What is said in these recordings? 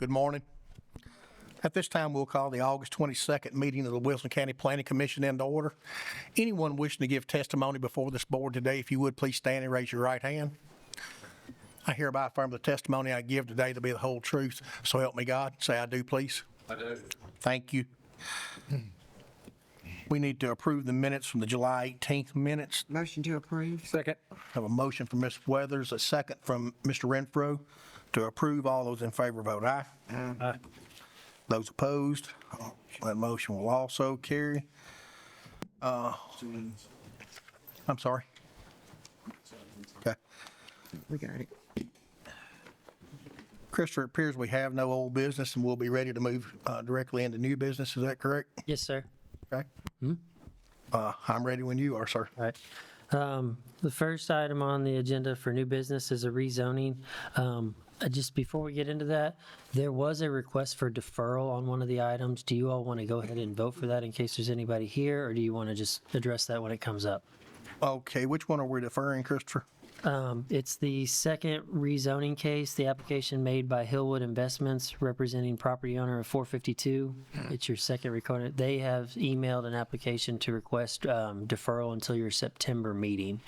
Good morning. At this time, we'll call the August 22nd meeting of the Wilson County Planning Commission into order. Anyone wishing to give testimony before this board today, if you would, please stand and raise your right hand. I hereby affirm the testimony I give today to be the whole truth. So help me God. Say I do, please. I do. Thank you. We need to approve the minutes from the July 18th minutes. Motion to approve. Second. Have a motion from Ms. Weathers, a second from Mr. Renfro to approve. All those in favor vote aye. Aye. Those opposed, that motion will also carry. I'm sorry. Okay. We got it. Christopher, it appears we have no old business and we'll be ready to move directly into new business. Is that correct? Yes, sir. Okay. I'm ready when you are, sir. All right. The first item on the agenda for new business is a rezoning. Just before we get into that, there was a request for deferral on one of the items. Do you all want to go ahead and vote for that in case there's anybody here, or do you want to just address that when it comes up? Okay, which one are we deferring, Christopher? It's the second rezoning case, the application made by Hillwood Investments representing property owner of 452. It's your second recording. They have emailed an application to request deferral until your September meeting.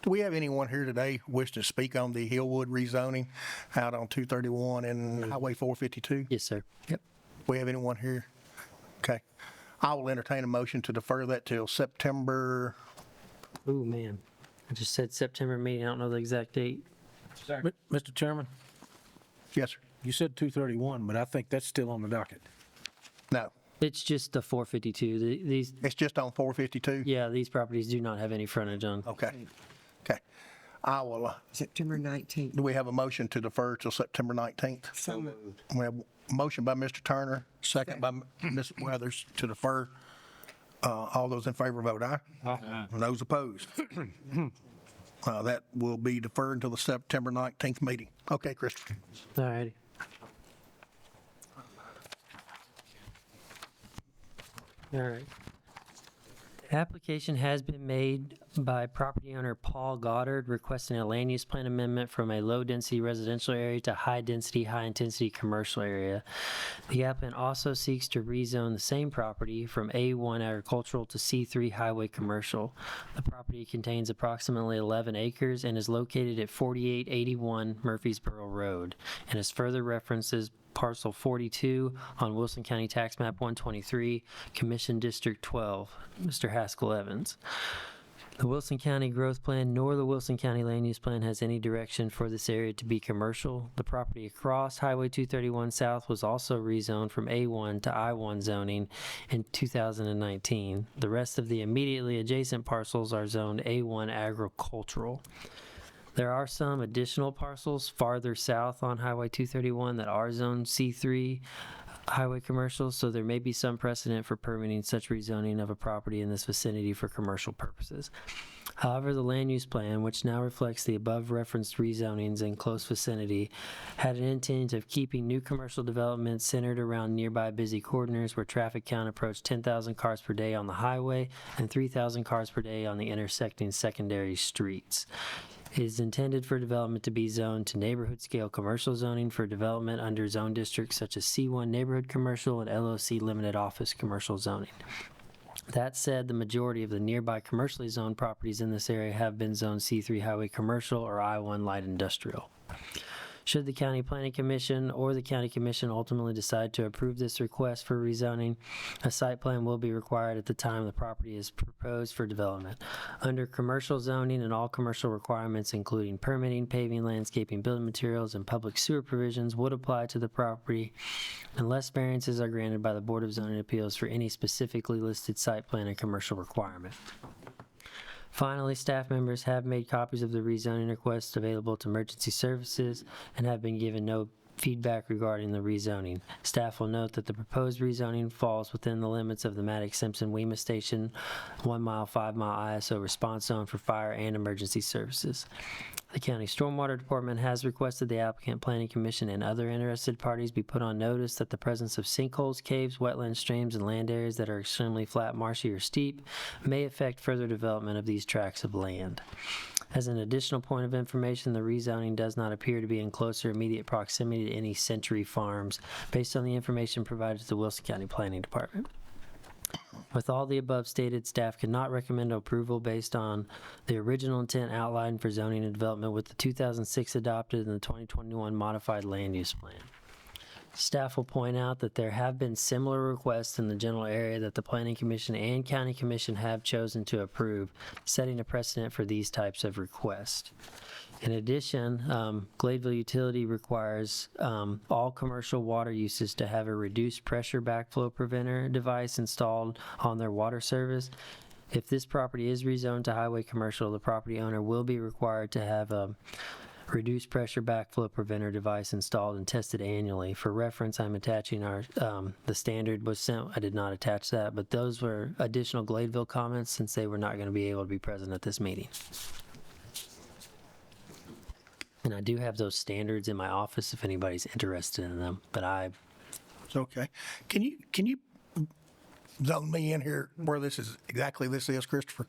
Do we have anyone here today who wish to speak on the Hillwood rezoning out on 231 and Highway 452? Yes, sir. Yep. We have anyone here? Okay. I will entertain a motion to defer that till September. Ooh, man. I just said September meeting. I don't know the exact date. Mr. Chairman, Yes, sir. you said 231, but I think that's still on the docket. No, It's just the 452. These, it's just on 452? yeah, these properties do not have any frontage on. Okay. Okay. I will, September 19th. do we have a motion to defer till September 19th? So moved. We have a motion by Mr. Turner, second by Ms. Weathers to defer. All those in favor vote aye. Aye. And those opposed. That will be deferred until the September 19th meeting. Okay, Christopher. All righty. All right. Application has been made by property owner Paul Goddard requesting a land use plan amendment from a low-density residential area to high-density, high-intensity commercial area. The applicant also seeks to rezone the same property from A1 agricultural to C3 highway commercial. The property contains approximately 11 acres and is located at 4881 Murfreesboro Road and is further references parcel 42 on Wilson County Tax Map 123, Commission District 12, Mr. Haskell Evans. The Wilson County Growth Plan nor the Wilson County Land Use Plan has any direction for this area to be commercial. The property across Highway 231 South was also rezoned from A1 to I1 zoning in 2019. The rest of the immediately adjacent parcels are zoned A1 agricultural. There are some additional parcels farther south on Highway 231 that are zoned C3 highway commercial, so there may be some precedent for permitting such rezoning of a property in this vicinity for commercial purposes. However, the land use plan, which now reflects the above referenced rezonings in close vicinity, had an intent of keeping new commercial development centered around nearby busy corridors where traffic count approached 10,000 cars per day on the highway and 3,000 cars per day on the intersecting secondary streets. It is intended for development to be zoned to neighborhood scale commercial zoning for development under zone districts such as C1 neighborhood commercial and LOC limited office commercial zoning. That said, the majority of the nearby commercially zoned properties in this area have been zoned C3 highway commercial or I1 light industrial. Should the County Planning Commission or the County Commission ultimately decide to approve this request for rezoning, a site plan will be required at the time the property is proposed for development. Under commercial zoning and all commercial requirements, including permitting, paving, landscaping, building materials, and public sewer provisions, would apply to the property unless variances are granted by the Board of Zoning Appeals for any specifically listed site plan and commercial requirement. Finally, staff members have made copies of the rezoning request available to emergency services and have been given no feedback regarding the rezoning. Staff will note that the proposed rezoning falls within the limits of the Maddox-Simpson-Weemus Station 1 mile, 5 mile ISO response zone for fire and emergency services. The County Stormwater Department has requested the applicant, Planning Commission, and other interested parties be put on notice that the presence of sinkholes, caves, wetlands, streams, and land areas that are extremely flat, marshy, or steep may affect further development of these tracts of land. As an additional point of information, the rezoning does not appear to be in closer immediate proximity to any Century Farms based on the information provided to the Wilson County Planning Department. With all the above stated, staff cannot recommend approval based on the original intent outlined for zoning and development with the 2006 adopted and the 2021 modified land use plan. Staff will point out that there have been similar requests in the general area that the Planning Commission and County Commission have chosen to approve, setting a precedent for these types of requests. In addition, Gladeville Utility requires all commercial water uses to have a reduced pressure backflow preventer device installed on their water service. If this property is rezoned to highway commercial, the property owner will be required to have a reduced pressure backflow preventer device installed and tested annually. For reference, I'm attaching our, the standard was sent. I did not attach that, but those were additional Gladeville comments since they were not going to be able to be present at this meeting. And I do have those standards in my office if anybody's interested in them, but It's okay. Can you zone me in here where this is, Christopher?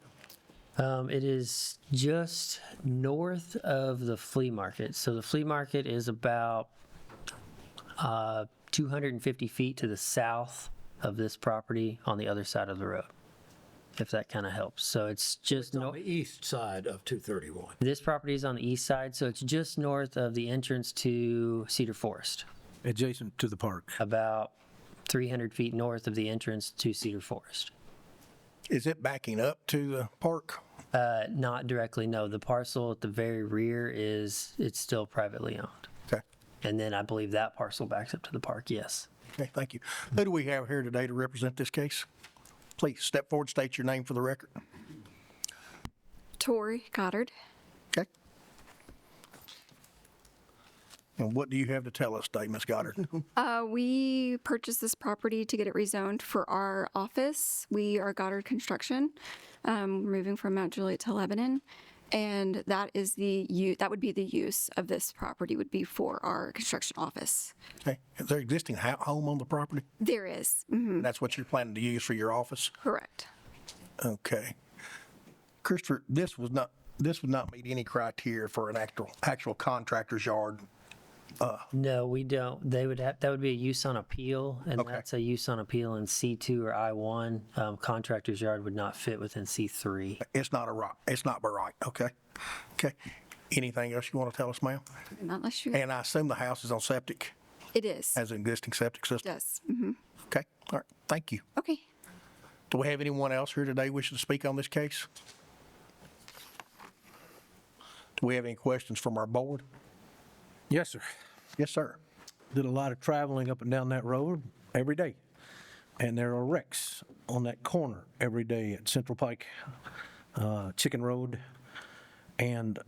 It is just north of the flea market. So the flea market is about 250 feet to the south of this property on the other side of the road, if that kind of helps. So it's just On the east side of 231. this property is on the east side, so it's just north of the entrance to Cedar Forest, Adjacent to the park. about 300 feet north of the entrance to Cedar Forest. Is it backing up to the park? Not directly, no. The parcel at the very rear it's still privately owned. Okay. And then I believe that parcel backs up to the park, yes. Okay, thank you. Who do we have here today to represent this case? Please step forward, state your name for the record. Tori Goddard. Okay. And what do you have to tell us today, Ms. Goddard? We purchased this property to get it rezoned for our office. We are Goddard Construction, moving from Mount Juliet to Lebanon. And that is that would be the use of this property would be for our construction office. Okay. Is there existing home on the property? There is, That's what you're planning to use for your office? correct. Okay. Christopher, this would not meet any criteria for an actual contractor's yard. No, we don't. That would be a use on appeal, and Okay. that's a use on appeal in C2 or I1. Contractor's yard would not fit within C3. It's not by right. Okay. Okay. Anything else you want to tell us, ma'am? Not unless you, And I assume the house is on septic, it is, has an existing septic system? yes. Okay. All right. Thank you. Okay. Do we have anyone else here today wishing to speak on this case? Do we have any questions from our board? Yes, sir. Yes, sir. Did a lot of traveling up and down that road every day. And there are wrecks on that corner every day at Central Pike, Chicken Road. And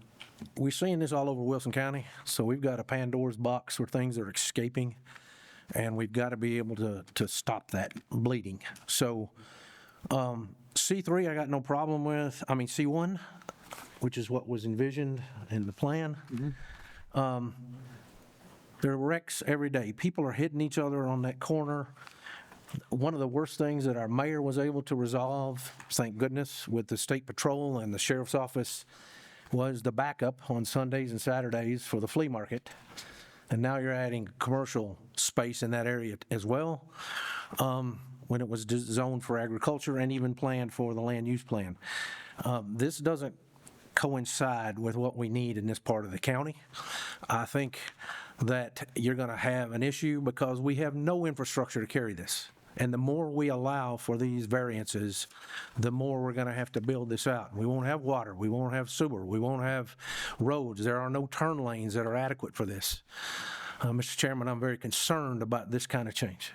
we're seeing this all over Wilson County. So we've got a Pandora's box where things are escaping. And we've got to be able to stop that bleeding. So C3, I got no problem with. I mean, C1, which is what was envisioned in the plan. There are wrecks every day. People are hitting each other on that corner. One of the worst things that our mayor was able to resolve, thank goodness, with the state patrol and the sheriff's office was the backup on Sundays and Saturdays for the flea market. And now you're adding commercial space in that area as well, when it was zoned for agriculture and even planned for the land use plan. This doesn't coincide with what we need in this part of the county. I think that you're going to have an issue because we have no infrastructure to carry this. And the more we allow for these variances, the more we're going to have to build this out. We won't have water. We won't have sewer. We won't have roads. There are no turn lanes that are adequate for this. Mr. Chairman, I'm very concerned about this kind of change.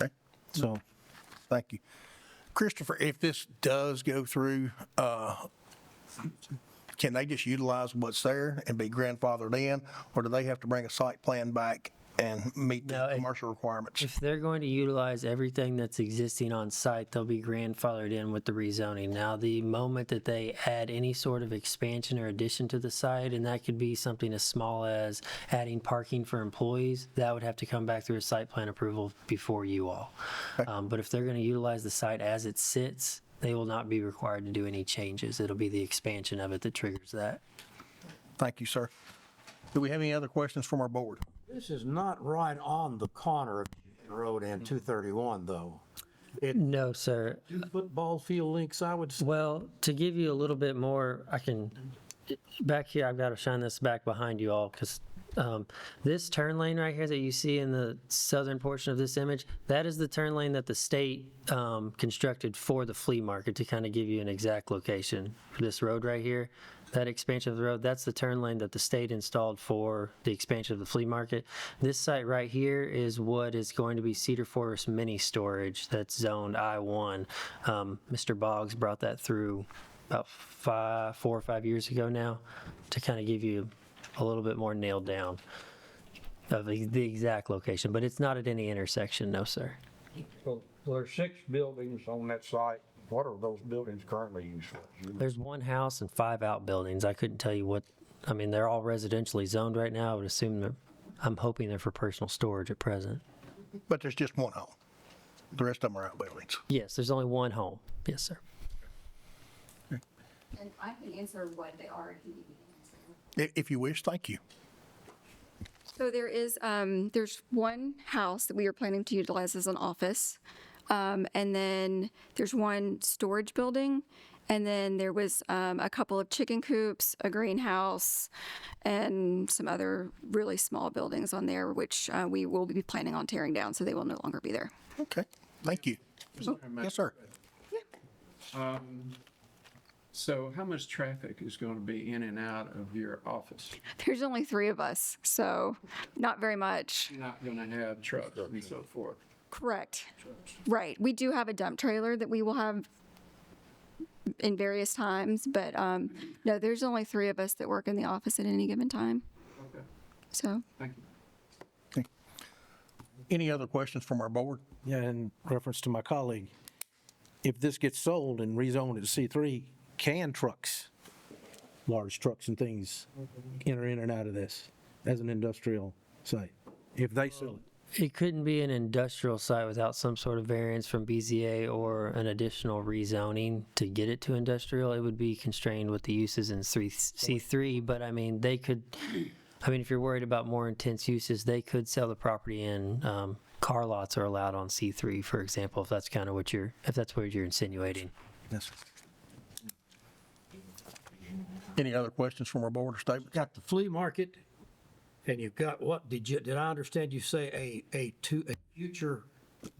Okay. So, Thank you. Christopher, if this does go through, can they just utilize what's there and be grandfathered in, or do they have to bring a site plan back and meet No, the commercial requirements? If they're going to utilize everything that's existing on site, they'll be grandfathered in with the rezoning. Now, the moment that they add any sort of expansion or addition to the site, and that could be something as small as adding parking for employees, that would have to come back through a site plan approval before you all. But if they're going to utilize the site as it sits, They will not be required to do any changes. It'll be the expansion of it that triggers that. Thank you, sir. Do we have any other questions from our board? This is not right on the corner of Road and 231, though. No, sir. Football field links, I would say. Well, to give you a little bit more, I can, back here, I've got to shine this back behind you all because this turn lane right here that you see in the southern portion of this image, that is the turn lane that the state constructed for the flea market to kind of give you an exact location for this road right here. That expansion of the road, that's the turn lane that the state installed for the expansion of the flea market. This site right here is what is going to be Cedar Forest mini storage that's zoned I-1. Mr. Boggs brought that through about 4 or 5 years ago now to kind of give you a little bit more nailed down of the exact location, but it's not at any intersection, no, sir. So there are 6 buildings on that site. What are those buildings currently used for? There's 1 house and 5 outbuildings. I couldn't tell you what, I mean, they're all residentially zoned right now. I would assume I'm hoping they're for personal storage at present. But there's just one home. The rest of them are outbuildings. Yes, there's only 1 home. Yes, sir. And I can answer what they are if you need me to answer. If you wish, thank you. So there is, there's one house that we are planning to utilize as an office. And then there's 1 storage building. And then there was a couple of chicken coops, a greenhouse, and some other really small buildings on there, which we will be planning on tearing down, so they will no longer be there. Okay, thank you. Yes, sir. So how much traffic is going to be in and out of your office? There's only 3 of us, so not very much. You're not going to have trucks and so forth. Correct. Right. We do have a dump trailer that we will have in various times, but no, there's only 3 of us that work in the office at any given time. Okay, So, thank you. Any other questions from our board? Yeah, in reference to my colleague, if this gets sold and rezoned to C3, can trucks, large trucks and things enter in and out of this as an industrial site? If they sell it? It couldn't be an industrial site without some sort of variance from BZA or an additional rezoning to get it to industrial. It would be constrained with the uses in C3, but I mean, they could, I mean, if you're worried about more intense uses, they could sell the property in. Car lots are allowed on C3, for example, if that's kind of what if that's what you're insinuating. Yes. Any other questions from our board or statements? Got the flea market, and you've got what, did I understand you say a future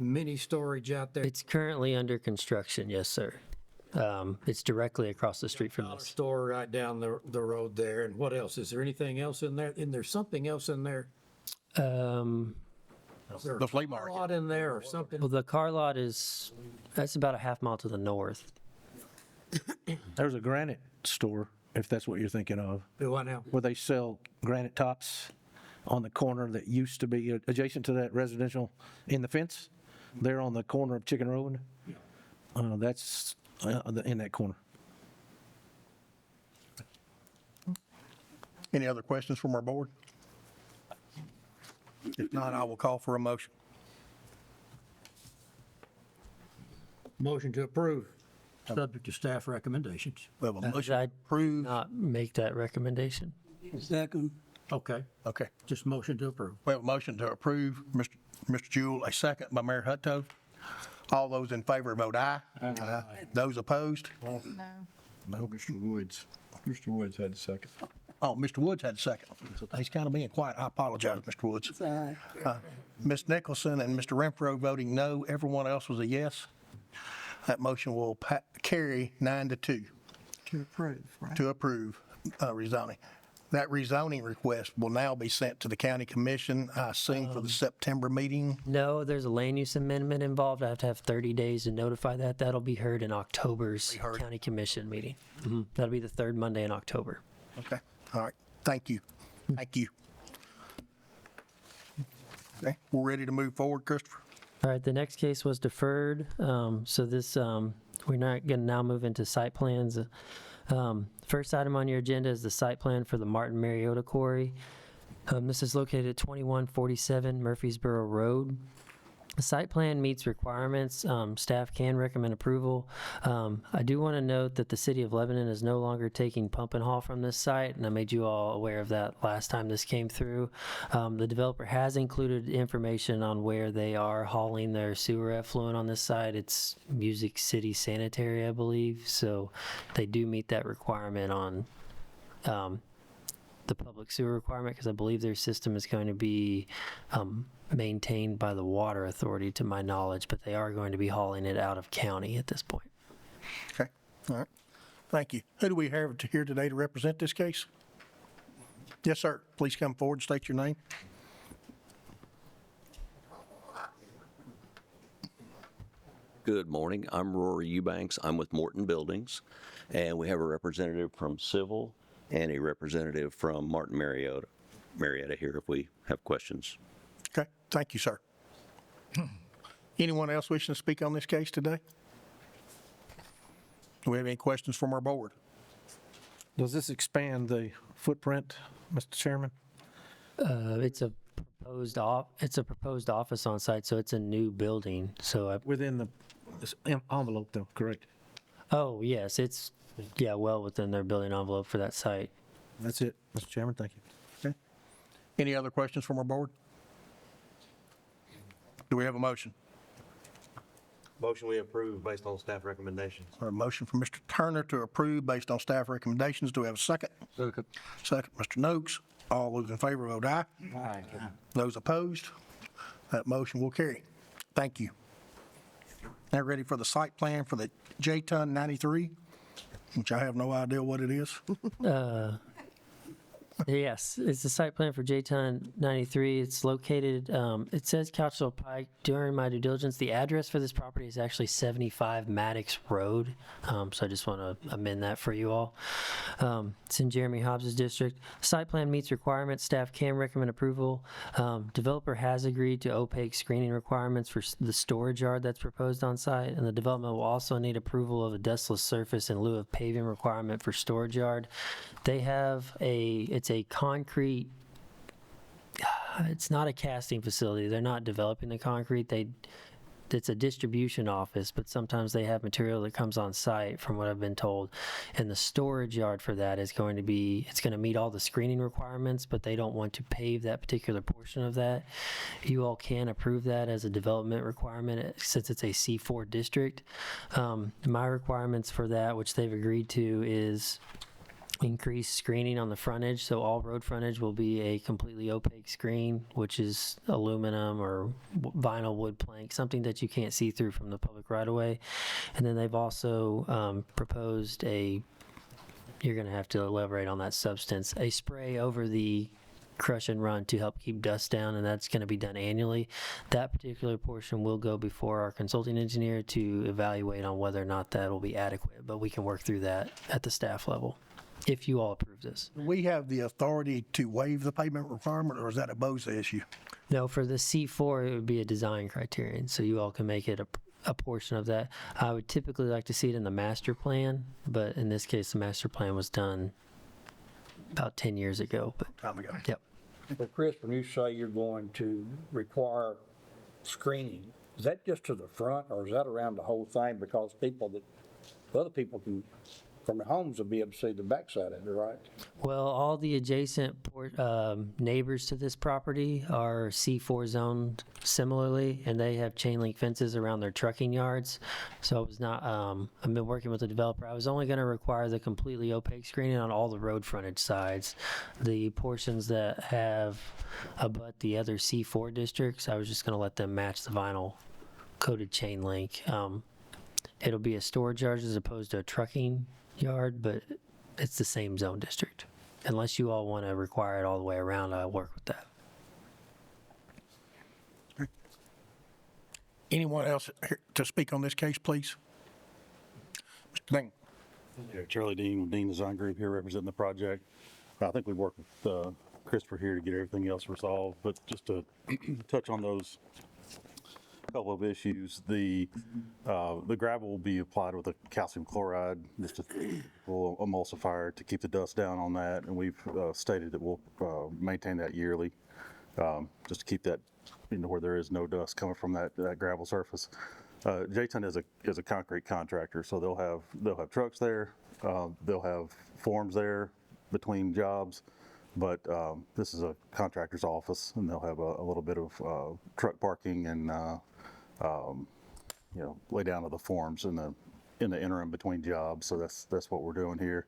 mini storage out there? It's currently under construction, yes, sir. It's directly across the street from Dollar this. store right down the road there, and what else? Is there anything else in there? And there's something else in there? Is there The flea a market. lot in there or something? Well, the car lot that's about a half mile to the north. There's a granite store, if that's what you're thinking of, Do what now? where they sell granite tops on the corner that used to be adjacent to that residential in the fence. There on the corner of Chicken Road. That's in that corner. Any other questions from our board? If not, I will call for a motion. Motion to approve, subject to staff recommendations. We have a motion I'd to approve. not make that recommendation. Second. Okay, Okay. just motion to approve. We have a motion to approve. Mr. Jewell, a second by Mayor Hutto. All those in favor vote aye. Aye. Those opposed? No, Mr. Woods. Mr. Woods had a second. Oh, Mr. Woods had a second. He's kind of being quiet. I apologize, Mr. Woods. Ms. Nicholson and Mr. Renfro voting no. Everyone else was a yes. That motion will carry 9-2 To approve, right? to approve rezoning. That rezoning request will now be sent to the county commission, I assume, for the September meeting. No, there's a land use amendment involved. I have to have 30 days to notify that. That'll be heard in October's county commission meeting. That'll be the 3rd Monday in October. Okay, all right. Thank you. Thank you. Okay, we're ready to move forward, Christopher. All right, the next case was deferred. So this, we're not going to now move into site plans. First item on your agenda is the site plan for the Martin Mariota Quarry. This is located at 2147 Murfreesboro Road. The site plan meets requirements. Staff can recommend approval. I do want to note that the city of Lebanon is no longer taking pump and haul from this site, and I made you all aware of that last time this came through. The developer has included information on where they are hauling their sewer effluent on this site. It's Music City Sanitary, I believe, so they do meet that requirement on the public sewer requirement, because I believe their system is going to be maintained by the water authority, to my knowledge, but they are going to be hauling it out of county at this point. Okay, all right. Thank you. Who do we have here today to represent this case? Yes, sir. Please come forward and state your name. Good morning. I'm Rory Eubanks. I'm with Morton Buildings, and we have a representative from Civil and a representative from Martin Marietta here if we have questions. Okay, thank you, sir. Anyone else wishing to speak on this case today? Do we have any questions from our board? Does this expand the footprint, Mr. Chairman? It's a proposed office on site, so it's a new building. So Within the this envelope, though, correct? oh yes, it's well within their building envelope for that site. That's it, Mr. Chairman, thank you. Okay. Any other questions from our board? Do we have a motion? Motion we approve based on staff recommendations. A motion from Mr. Turner to approve based on staff recommendations. Do we have a second? Second. Second, Mr. Noakes. All those in favor vote aye. Aye. Those opposed? That motion will carry. Thank you. Now ready for the site plan for the J-Ton 93, which I have no idea what it is. Yes, it's the site plan for J-Ton 93. It's located, it says Couchville Pike. During my due diligence, the address for this property is actually 75 Maddox Road. So I just want to amend that for you all. It's in Jeremy Hobbs's district. Site plan meets requirements. Staff can recommend approval. Developer has agreed to opaque screening requirements for the storage yard that's proposed on site, and the development will also need approval of a dustless surface in lieu of paving requirement for storage yard. They have it's a concrete, it's not a casting facility. They're not developing the concrete. It's a distribution office, but sometimes they have material that comes on site, from what I've been told. And the storage yard for that is going to meet all the screening requirements, but they don't want to pave that particular portion of that. You all can approve that as a development requirement since it's a C4 district. My requirements for that, which they've agreed to, is increase screening on the frontage, so all road frontage will be a completely opaque screen, which is aluminum or vinyl wood plank, something that you can't see through from the public right of way. And then they've also proposed you're going to have to elaborate on that substance, a spray over the crush and run to help keep dust down, and that's going to be done annually. That particular portion will go before our consulting engineer to evaluate on whether or not that will be adequate, but we can work through that at the staff level if you all approve this. We have the authority to waive the payment requirement, or is that a BOSA issue? No, for the C4, it would be a design criterion, so you all can make it a portion of that. I would typically like to see it in the master plan, but in this case, the master plan was done about 10 years ago. But Time ago. yep. But Chris, when you say you're going to require screening, is that just to the front, or is that around the whole thing? Because other people from their homes will be able to see the backside of it, right? Well, all the adjacent neighbors to this property are C4 zoned similarly, and they have chain link fences around their trucking yards. So it was not, I've been working with the developer. I was only going to require the completely opaque screening on all the road frontage sides. The portions that have abut the other C4 districts, I was just going to let them match the vinyl coated chain link. It'll be a storage yard as opposed to a trucking yard, but it's the same zone district. Unless you all want to require it all the way around, I'll work with that. Anyone else here to speak on this case, please? Mr. Dean. Charlie Dean with Dean Design Group here representing the project. I think we worked with Christopher here to get everything else resolved, but just to touch on those couple of issues, the gravel will be applied with a calcium chloride, just a little emulsifier to keep the dust down on that, and we've stated that we'll maintain that yearly. just to keep that, where there is no dust coming from that gravel surface. J-Ton is a concrete contractor, so they'll have trucks there, they'll have forms there between jobs, but this is a contractor's office, and they'll have a little bit of truck parking and lay down of the forms in the interim between jobs. So that's what we're doing here.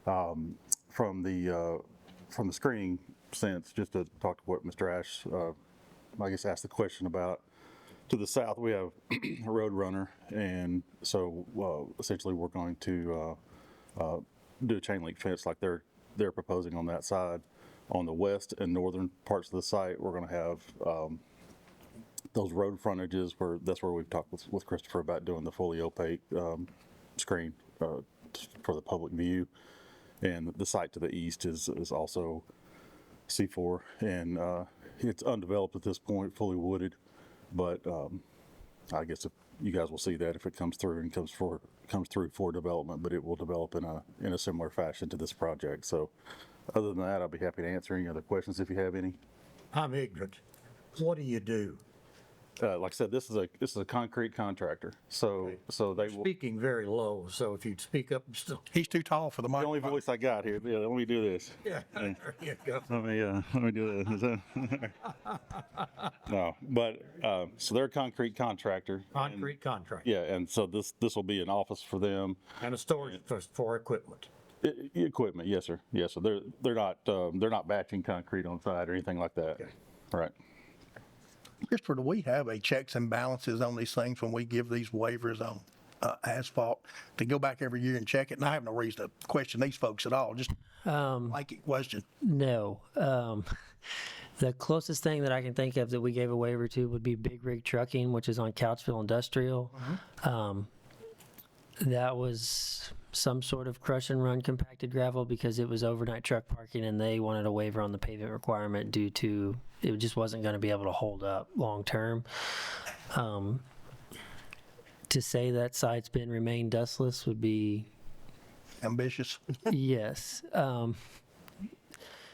From the screening sense, just to talk to what Mr. Ash, I guess, asked the question about. To the south, we have a road runner, and so essentially we're going to do a chain link fence like they're proposing on that side. On the west and northern parts of the site, we're going to have those road frontages that's where we've talked with Christopher about doing the fully opaque screen for the public view. And the site to the east is also C4, and it's undeveloped at this point, fully wooded. But I guess if you guys will see that if it comes through and comes through for development, but it will develop in a similar fashion to this project. So other than that, I'll be happy to answer any other questions if you have any. I'm ignorant. What do you do? Like I said, this is a concrete contractor. So they will. Speaking very low, so if you'd speak up still. He's too tall for the The mic. only voice I got here. Yeah, let me do this. Yeah, there you go. Let me do this. Is that- No, but so they're a concrete contractor. Concrete contract. Yeah, and so this will be an office for them. And a storage for equipment. Equipment, yes, sir. Yes, sir. They're not batching concrete on site or anything like that. Okay. Right. Christopher, do we have a checks and balances on these things when we give these waivers on asphalt to go back every year and check it? And I have no reason to question these folks at all, just like it question. No. The closest thing that I can think of that we gave a waiver to would be Big Rig Trucking, which is on Couchville Industrial. That was some sort of crush and run compacted gravel because it was overnight truck parking, and they wanted a waiver on the pavement requirement due to it just wasn't going to be able to hold up long term. To say that site's been remained dustless would be Ambitious. yes.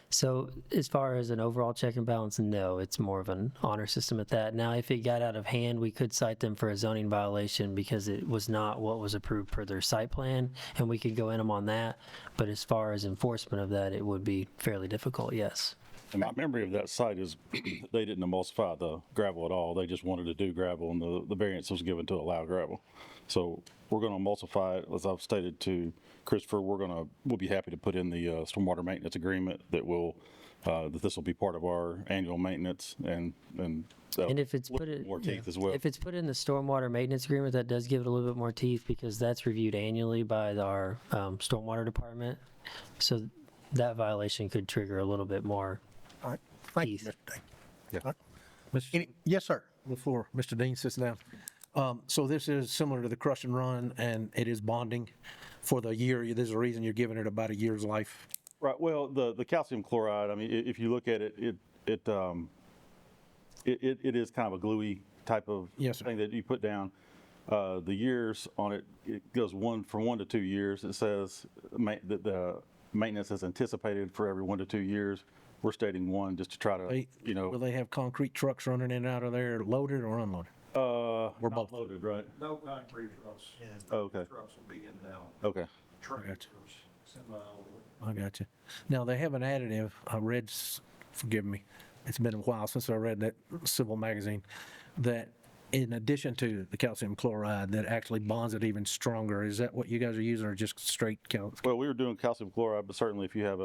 So as far as an overall check and balance, no, it's more of an honor system at that. Now, if it got out of hand, we could cite them for a zoning violation because it was not what was approved per their site plan, and we could go in them on that. But as far as enforcement of that, it would be fairly difficult, yes. And my memory of that site is they didn't emulsify the gravel at all. They just wanted to do gravel, and the variance was given to allow gravel. So we're going to emulsify it, as I've stated to Christopher. We'll be happy to put in the stormwater maintenance agreement that this will be part of our annual maintenance and if it's put in more teeth as well. If it's put in the stormwater maintenance agreement, that does give it a little bit more teeth because that's reviewed annually by our stormwater department. So that violation could trigger a little bit more. All right. Thank you, Keith. Mr. Dean. Yeah. All right. Yes, sir. Before Mr. Dean sits down. So this is similar to the crush and run, and it is bonding for the year. There's a reason you're giving it about a year's life. Right. Well, the calcium chloride. I mean, if you look at it, it is kind of a gluey type of Yes, sir. thing that you put down. The years on it goes from 1 to 2 years. It says that the maintenance is anticipated for every 1 to 2 years. We're stating 1 just to try to, Will they have concrete trucks running in and out of there, loaded or unloaded? We're both. loaded, right? No concrete trucks. Okay. Trucks will be in now. Okay. Gotcha. I got you. Now, they have an additive, I read, forgive me, it's been a while since I read that Civil magazine, that in addition to the calcium chloride, that actually bonds it even stronger. Is that what you guys are using, or just straight calcium? Well, we were doing calcium chloride, but certainly if you have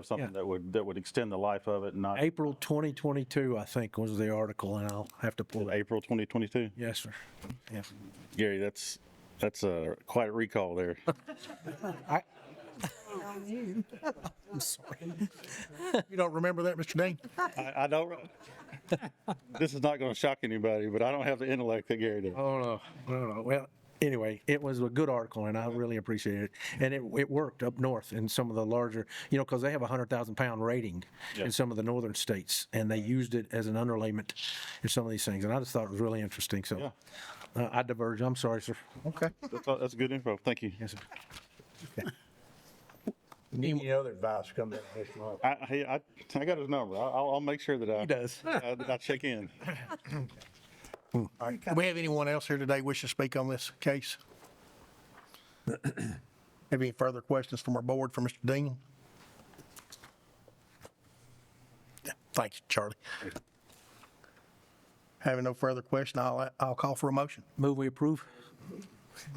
something Yeah. that would extend the life of it, and not April 2022, I think, was the article, and I'll have to pull it. April 2022. Yes, sir. Yeah. Gary, that's quite a recall there. I'm sorry. You don't remember that, Mr. Dean? I don't. This is not going to shock anybody, but I don't have the intellect that Gary does. Oh, no. Well, anyway, it was a good article, and I really appreciate it. And it worked up north in some of the larger, because they have a 100,000-pound rating in some of the northern states, and they used it as an underlayment in some of these things. And I just thought it was really interesting. So I diverge. I'm sorry, sir. Okay. That's good info. Thank you. Yes, sir. Any other advice coming in this month? I got his number. I'll make sure that I. He does. I check in. All right. Do we have anyone else here today wish to speak on this case? Have any further questions from our board for Mr. Dean? Yeah, thank you, Charlie. Having no further question, I'll call for a motion. Move we approve?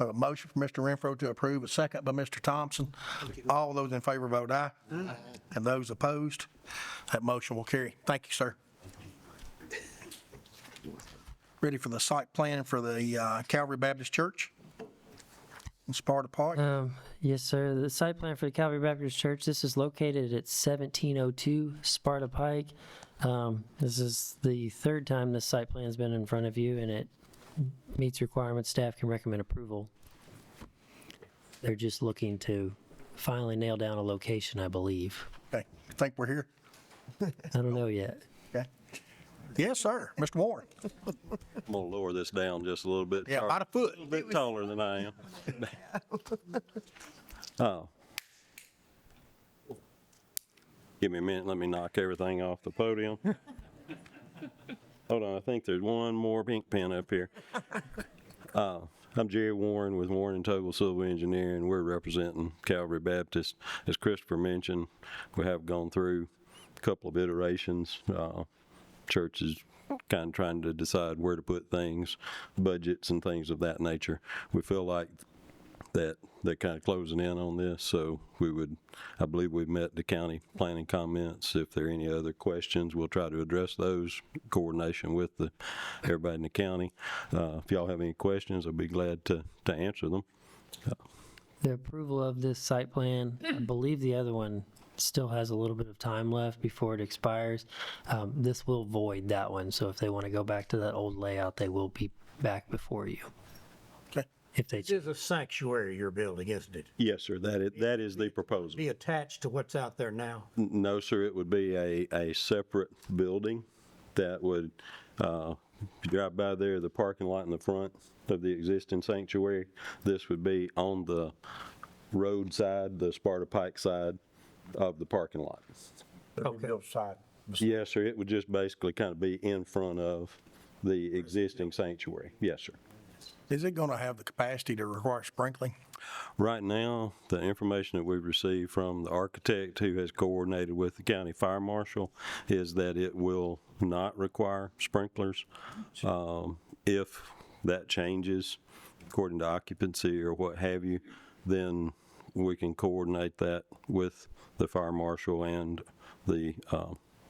A motion for Mr. Renfro to approve, a second by Mr. Thompson. All those in favor vote aye. And those opposed, that motion will carry. Thank you, sir. Ready for the site plan for the Calvary Baptist Church in Sparta Park? Yes, sir. The site plan for the Calvary Baptist Church, this is located at 1702 Sparta Pike. This is the third time this site plan's been in front of you, and it meets requirements. Staff can recommend approval. They're just looking to finally nail down a location, I believe. Okay, think we're here? I don't know yet. Okay. Yes, sir. Mr. Warren? I'm gonna lower this down just a little bit. Yeah, about a foot. A little bit taller than I am. Oh. Give me a minute, let me knock everything off the podium. Hold on, I think there's one more pink pen up here. I'm Jerry Warren with Warren and Toggle Civil Engineering. We're representing Calvary Baptist. As Christopher mentioned, we have gone through a couple of iterations. Church is kind of trying to decide where to put things, budgets and things of that nature. We feel like that they're kind of closing in on this, so I believe we've met the county planning comments. If there are any other questions, we'll try to address those in coordination with everybody in the county. If y'all have any questions, I'll be glad to answer them. The approval of this site plan, I believe the other one still has a little bit of time left before it expires. This will void that one, so if they want to go back to that old layout, they will be back before you. Okay. If they This is a sanctuary you're building, isn't it? Yes, sir, that is the proposal. Be attached to what's out there now? No, sir, it would be a separate building that would, if you drive by there, the parking lot in the front of the existing sanctuary, this would be on the road side, the Sparta Pike side of the parking lot. Okay. Side. Yes, sir, it would just basically kind of be in front of the existing sanctuary. Yes, sir. Is it going to have the capacity to require sprinkling? Right now, the information that we've received from the architect who has coordinated with the county fire marshal is that it will not require sprinklers. If that changes according to occupancy or what have you, then we can coordinate that with the fire marshal and the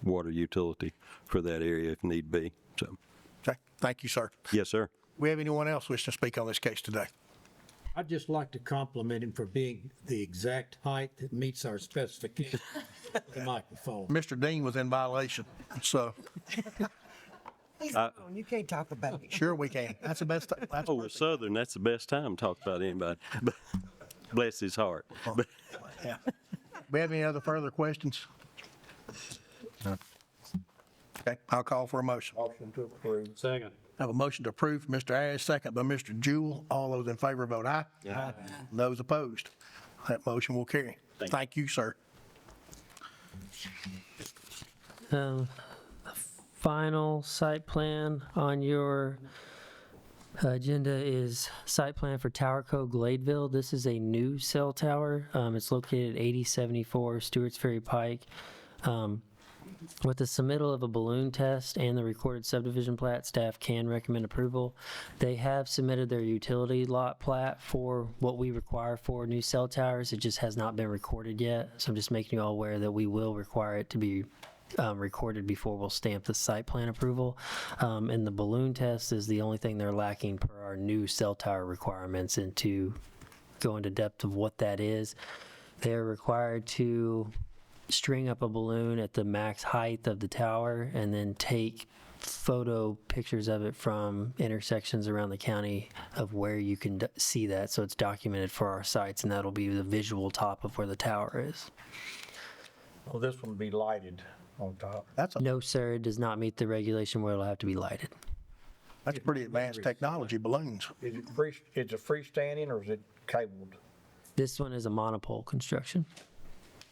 water utility for that area if need be. So, Okay, thank you, sir. yes, sir. We have anyone else wishing to speak on this case today? I'd just like to compliment him for being the exact height that meets our specifications. The microphone. Mr. Dean was in violation, so You can't talk about it. sure we can. That's the best. That's Oh, with Southern, that's the best time to talk about anybody. Bless his heart. Yeah. We have any other further questions? Okay, I'll call for a motion. Motion to approve. Second. I have a motion to approve from Mr. Ayers, second by Mr. Jewell. All those in favor vote aye. Aye. Those opposed, that motion will carry. Thank you, sir. The final site plan on your agenda is site plan for Tower Co. Gladeville. This is a new cell tower. It's located at 8074 Stewart's Ferry Pike. With the submittal of a balloon test and the recorded subdivision plat, staff can recommend approval. They have submitted their utility lot plat for what we require for new cell towers. It just has not been recorded yet. So I'm just making you all aware that we will require it to be recorded before we'll stamp the site plan approval. And the balloon test is the only thing they're lacking per our new cell tower requirements. And to go into depth of what that is, they're required to string up a balloon at the max height of the tower and then take photo pictures of it from intersections around the county of where you can see that, so it's documented for our sites, and that'll be the visual top of where the tower is. Well, this one will be lighted on top. That's a No, sir, it does not meet the regulation where it'll have to be lighted. pretty advanced technology, balloons. Is it freestanding or is it cabled? This one is a monopole construction.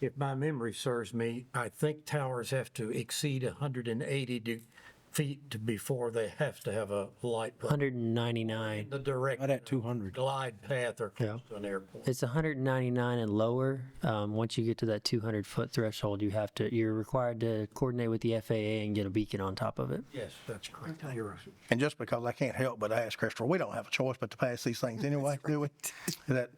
if my memory serves me, I think towers have to exceed 180 feet before they have to have a light pole. 199. The direct Right at 200. glide path or close to an airport. It's 199 and lower. Once you get to that 200-foot threshold, you're required to coordinate with the FAA and get a beacon on top of it. Yes, that's correct. And just because I can't help but ask, Christopher, we don't have a choice but to pass these things anyway, do we? Is that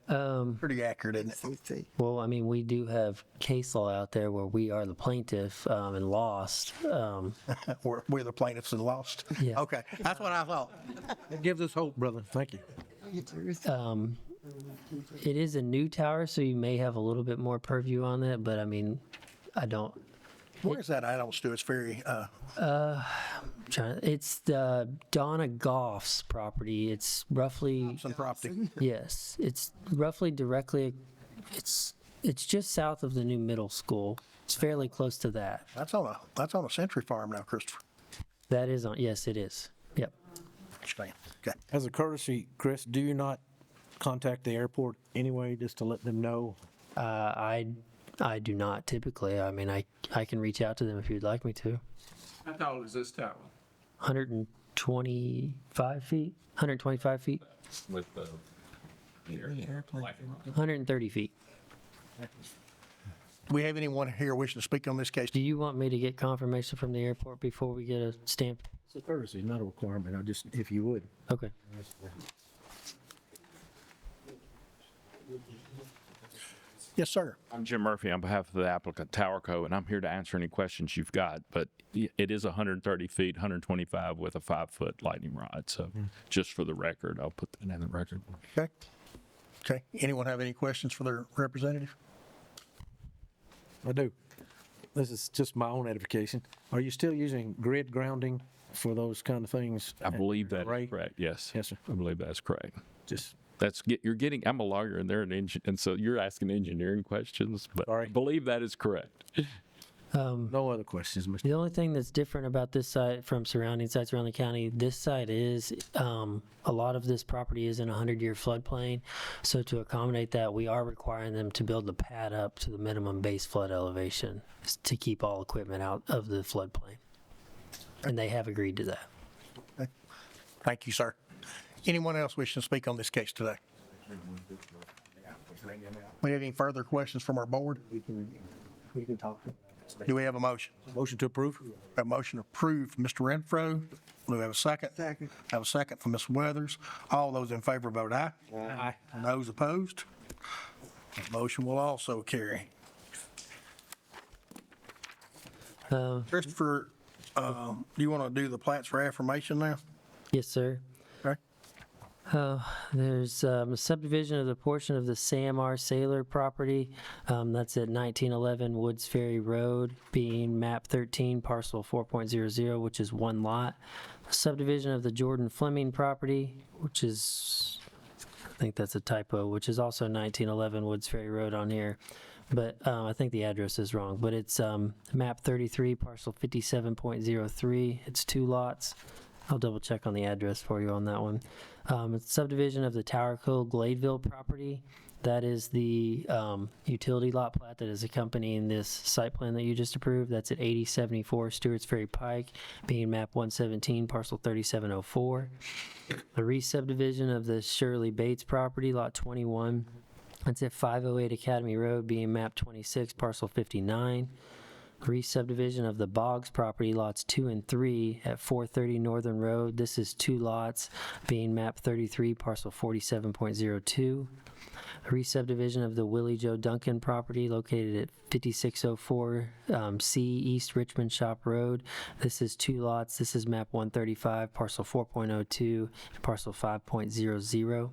pretty accurate, isn't it? Well, I mean, we do have case law out there where we are the plaintiff and lost. We're the plaintiffs and lost? Yeah. Okay, that's what I thought. It gives us hope, brother. Thank you. It is a new tower, so you may have a little bit more purview on that, but I mean, I don't. Where's that at on Stewart's Ferry? It's the Donna Goff's property. It's roughly, Some property. yes, it's roughly directly, it's just south of the new middle school. It's fairly close to that. That's on a Century Farm now, Christopher. That is on, yes, it is. Yep. Understand. Okay. As a courtesy, Chris, do you not contact the airport anyway, just to let them know? I do not typically. I mean, I can reach out to them if you'd like me to. How tall is this tower? 125 feet? 125 feet? With the 130 feet. Do we have anyone here wishing to speak on this case? Do you want me to get confirmation from the airport before we get a stamp? It's a courtesy, not a requirement. I just, if you would. Okay. Yes, sir. I'm Jim Murphy on behalf of the applicant Towerco, and I'm here to answer any questions you've got. But it is 130 feet, 125 with a 5-foot lightning rod. So just for the record, I'll put that in the record. Okay. Okay. Anyone have any questions for their representative? I do. This is just my own edification. Are you still using grid grounding for those kind of things? I believe that Right? is correct. Yes. Yes, sir. I believe that's correct. Just, You're getting, I'm a lawyer and they're an engineer, and so you're asking engineering questions, but Sorry. I believe that is correct. no other questions, Mr. The only thing that's different about this site from surrounding sites around the county, this site is, a lot of this property is in a 100-year floodplain. So to accommodate that, we are requiring them to build the pad up to the minimum base flood elevation to keep all equipment out of the floodplain. And they have agreed to that. Thank you, sir. Anyone else wishing to speak on this case today? We have any further questions from our board? We can talk. Do we have a motion? Motion to approve? A motion approved, Mr. Renfro. Do we have a second? Second. Have a second from Ms. Weathers. All those in favor vote aye. Aye. Those opposed? That motion will also carry. Christopher, do you want to do the plats for affirmation now? Yes, sir. Okay. There's a subdivision of the portion of the Sam R. Saylor property. That's at 1911 Woods Ferry Road, being map 13, parcel 4.00, which is one lot. Subdivision of the Jordan Fleming property, which is, I think that's a typo, which is also 1911 Woods Ferry Road on here. But I think the address is wrong. But it's map 33, parcel 57.03. It's 2 lots. I'll double check on the address for you on that one. It's subdivision of the Towerco Gladeville property. That is the utility lot plat that is accompanying this site plan that you just approved. That's at 8074 Stewart's Ferry Pike, being map 117, parcel 3704. The re-subdivision of the Shirley Bates property, lot 21. That's at 508 Academy Road, being map 26, parcel 59. Re-subdivision of the Boggs property, lots 2 and 3 at 430 Northern Road. This is 2 lots, being map 33, parcel 47.02. Re-subdivision of the Willie Joe Duncan property located at 5604 C East Richmond Shop Road. This is 2 lots. This is map 135, parcel 4.02, and parcel 5.00.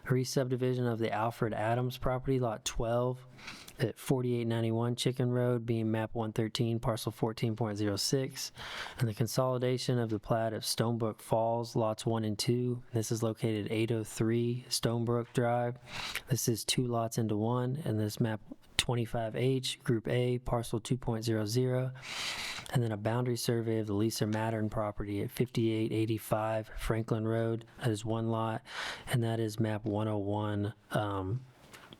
Re-subdivision of the Alfred Adams property, lot 12, at 4891 Chicken Road, being map 113, parcel 14.06, and the consolidation of the plat of Stonebrook Falls, lots 1 and 2. This is located at 803 Stonebrook Drive. This is 2 lots into 1, and this map 25H, Group A, parcel 2.00, and then a boundary survey of the Lisa Mattern property at 5885 Franklin Road. That is 1 lot, and that is map 101,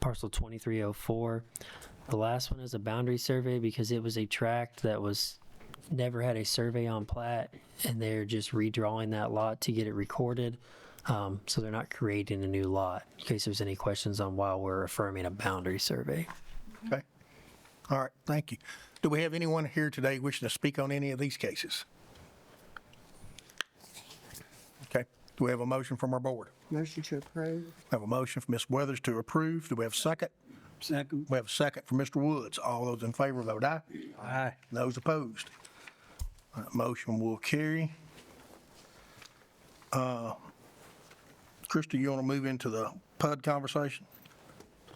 parcel 2304. The last one is a boundary survey because it was a tract that was never had a survey on plat, and they're just redrawing that lot to get it recorded. So they're not creating a new lot, in case there's any questions on why we're affirming a boundary survey. Okay. All right, thank you. Do we have anyone here today wishing to speak on any of these cases? Okay. Do we have a motion from our board? Motion to approve. We have a motion from Ms. Weathers to approve. Do we have a second? Second. We have a second from Mr. Woods. All those in favor vote aye. Aye. Those opposed? That motion will carry. Krista, you want to move into the PUD conversation?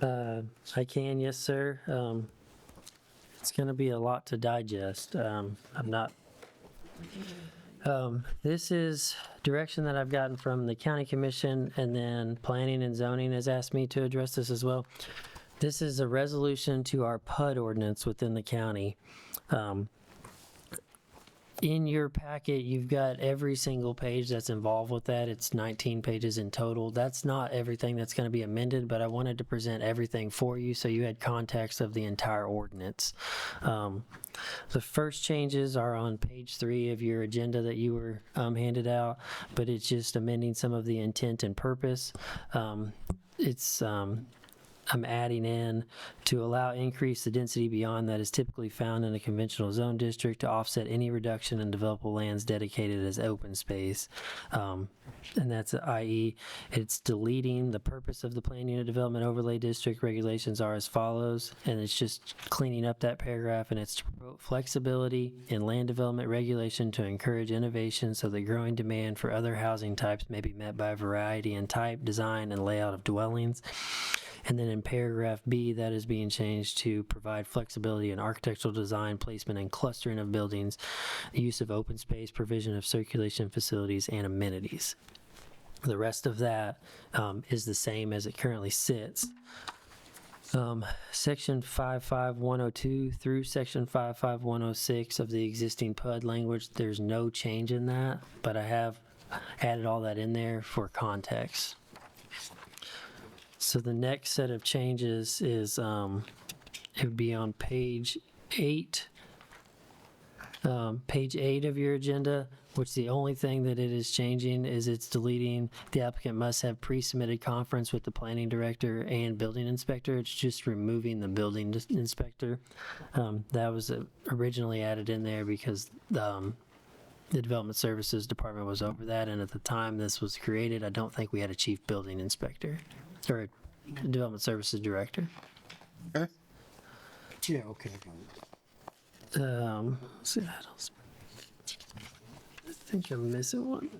I can, yes, sir. It's going to be a lot to digest. I'm not. This is direction that I've gotten from the county commission, and then planning and zoning has asked me to address this as well. This is a resolution to our PUD ordinance within the county. In your packet, you've got every single page that's involved with that. It's 19 pages in total. That's not everything that's going to be amended, but I wanted to present everything for you so you had context of the entire ordinance. The first changes are on page 3 of your agenda that you were handed out, but it's just amending some of the intent and purpose. I'm adding in to allow increase the density beyond that is typically found in a conventional zone district to offset any reduction in developable lands dedicated as open space. And that's i.e. it's deleting the purpose of the plan unit development overlay district regulations are as follows, and it's just cleaning up that paragraph, and it's to promote flexibility in land development regulation to encourage innovation so that growing demand for other housing types may be met by a variety in type, design, and layout of dwellings. And then in paragraph B, that is being changed to provide flexibility in architectural design, placement, and clustering of buildings, use of open space, provision of circulation facilities, and amenities. The rest of that is the same as it currently sits. Section 55102 through section 55106 of the existing PUD language, there's no change in that, but I have added all that in there for context. So the next set of changes is, it would be on page 8. Page 8 of your agenda, which the only thing that it is changing is it's deleting the applicant must have pre-submitted conference with the planning director and building inspector. It's just removing the building inspector. That was originally added in there because the Development Services Department was over that, and at the time this was created, I don't think we had a chief building inspector or a Development Services Director. Okay. Yeah, okay. Let's see what else. I think I'm missing one.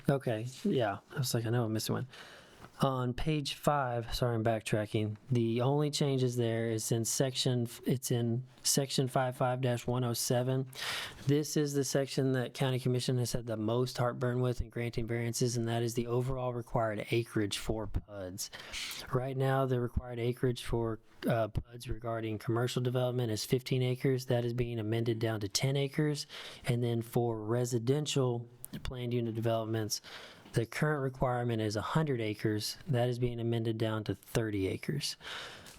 Okay, yeah, I was like, I know I'm missing one. On page 5, sorry, I'm backtracking. The only changes there is in section 55-107. This is the section that County Commission has had the most heartburn with in granting variances, and that is the overall required acreage for PUDs. Right now, the required acreage for PUDs regarding commercial development is 15 acres. That is being amended down to 10 acres. And then for residential planned unit developments, the current requirement is 100 acres. That is being amended down to 30 acres.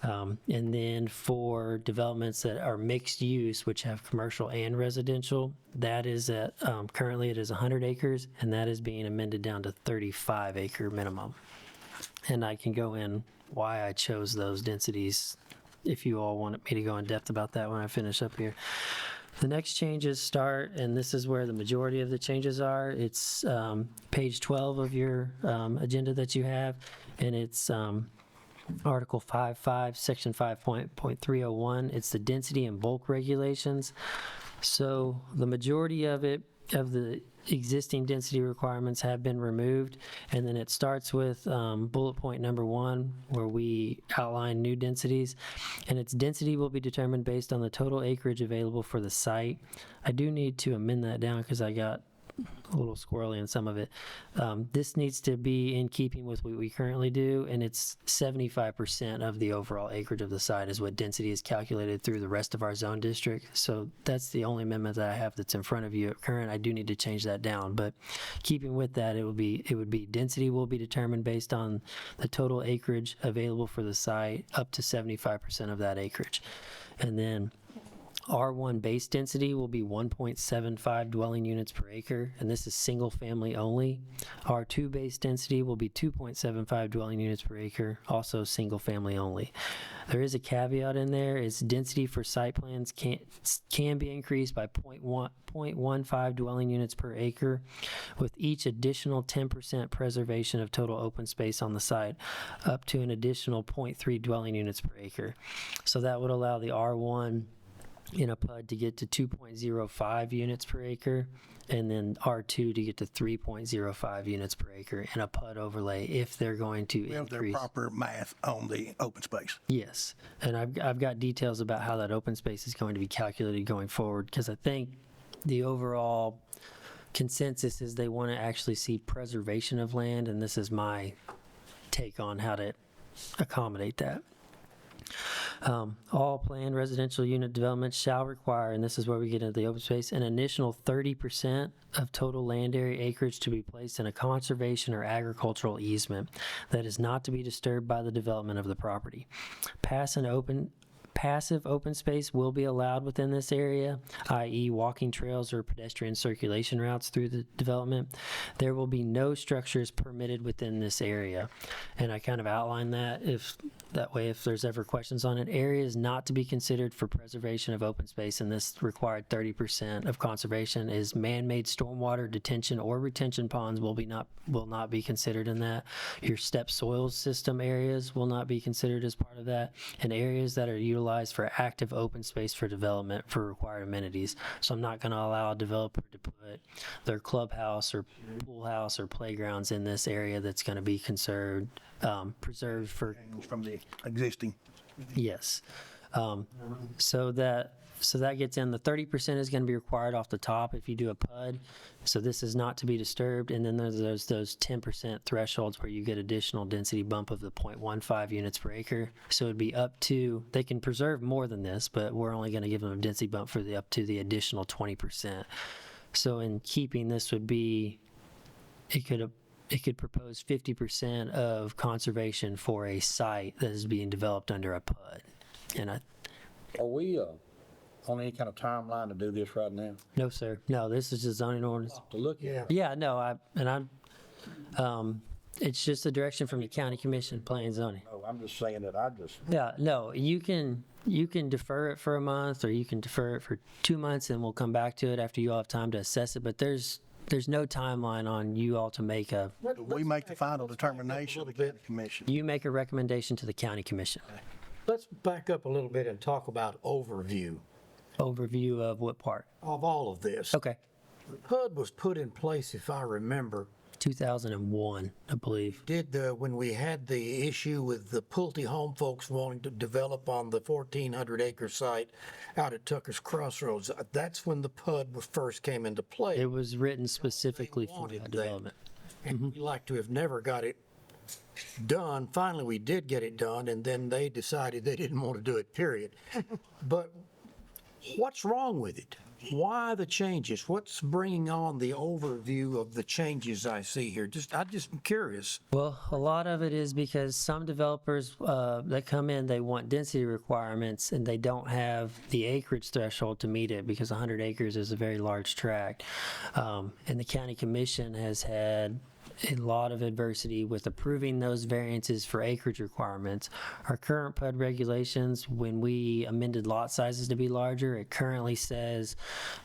And then for developments that are mixed use, which have commercial and residential, that is at, currently it is 100 acres, and that is being amended down to 35 acre minimum. And I can go in why I chose those densities if you all want me to go in depth about that when I finish up here. The next changes start, and this is where the majority of the changes are. It's page 12 of your agenda that you have, and it's Article 5.5, Section 5.301. It's the density and bulk regulations. So the majority of it, of the existing density requirements have been removed, and then it starts with bullet point number 1 where we outline new densities, and its density will be determined based on the total acreage available for the site. I do need to amend that down because I got squirrely in some of it. This needs to be in keeping with what we currently do, and it's 75% of the overall acreage of the site is what density is calculated through the rest of our zone district. So that's the only amendment that I have that's in front of you at current. I do need to change that down, but keeping with that, it would be density will be determined based on the total acreage available for the site up to 75% of that acreage. And then R1 base density will be 1.75 dwelling units per acre, and this is single family only. R2 base density will be 2.75 dwelling units per acre, also single family only. There is a caveat in there, is density for site plans can be increased by 0.15 dwelling units per acre with each additional 10% preservation of total open space on the site, up to an additional 0.3 dwelling units per acre. So that would allow the R1 in a PUD to get to 2.05 units per acre, and then R2 to get to 3.05 units per acre in a PUD overlay if they're going to We have their increase. proper math on the open space. Yes, and I've got details about how that open space is going to be calculated going forward, because I think the overall consensus is they want to actually see preservation of land, and this is my take on how to accommodate that. All planned residential unit developments shall require, and this is where we get into the open space, an additional 30% of total land area acreage to be placed in a conservation or agricultural easement that is not to be disturbed by the development of the property. Passive open space will be allowed within this area, i.e. walking trails or pedestrian circulation routes through the development. There will be no structures permitted within this area. And I kind of outlined that if there's ever questions on it. Areas not to be considered for preservation of open space, and this required 30% of conservation, is man-made stormwater detention or retention ponds will not be considered in that. Your step soil system areas will not be considered as part of that, and areas that are utilized for active open space for development for required amenities. So I'm not going to allow a developer to put their clubhouse or pool house or playgrounds in this area that's going to be preserved for. From the existing. Yes. So that gets in. The 30% is going to be required off the top if you do a PUD. So this is not to be disturbed. And then there's those 10% thresholds where you get additional density bump of the 0.15 units per acre. So it'd be up to, they can preserve more than this, but we're only going to give them a density bump for up to the additional 20%. So in keeping, this would be, it could propose 50% of conservation for a site that is being developed under a PUD. And Are we on any kind of timeline to do this right now? no, sir. No, this is just zoning ordinance. To look at? Yeah, no, it's just a direction from the county commission, planning and zoning. No, I'm just saying that Yeah, no, you can defer it for a month, or you can defer it for 2 months, and we'll come back to it after you all have time to assess it. But there's no timeline on you all to make We make the final determination of the county commission. you make a recommendation to the county commission. Let's back up a little bit and talk about overview Overview of what part? of all of this. Okay, The PUD was put in place, if I remember, 2001, I believe. when we had the issue with the Pulte home folks wanting to develop on the 1,400-acre site out at Tucker's Crossroads. That's when the PUD first came into play. It was written specifically for wanted that that. development. And we like to have never got it done. Finally, we did get it done, and then they decided they didn't want to do it, period. But what's wrong with it? Why the changes? What's bringing on the overview of the changes I see here? I'm just curious. Well, a lot of it is because some developers that come in, they want density requirements, and they don't have the acreage threshold to meet it, because 100 acres is a very large tract. And the county commission has had a lot of adversity with approving those variances for acreage requirements. Our current PUD regulations, when we amended lot sizes to be larger, it currently says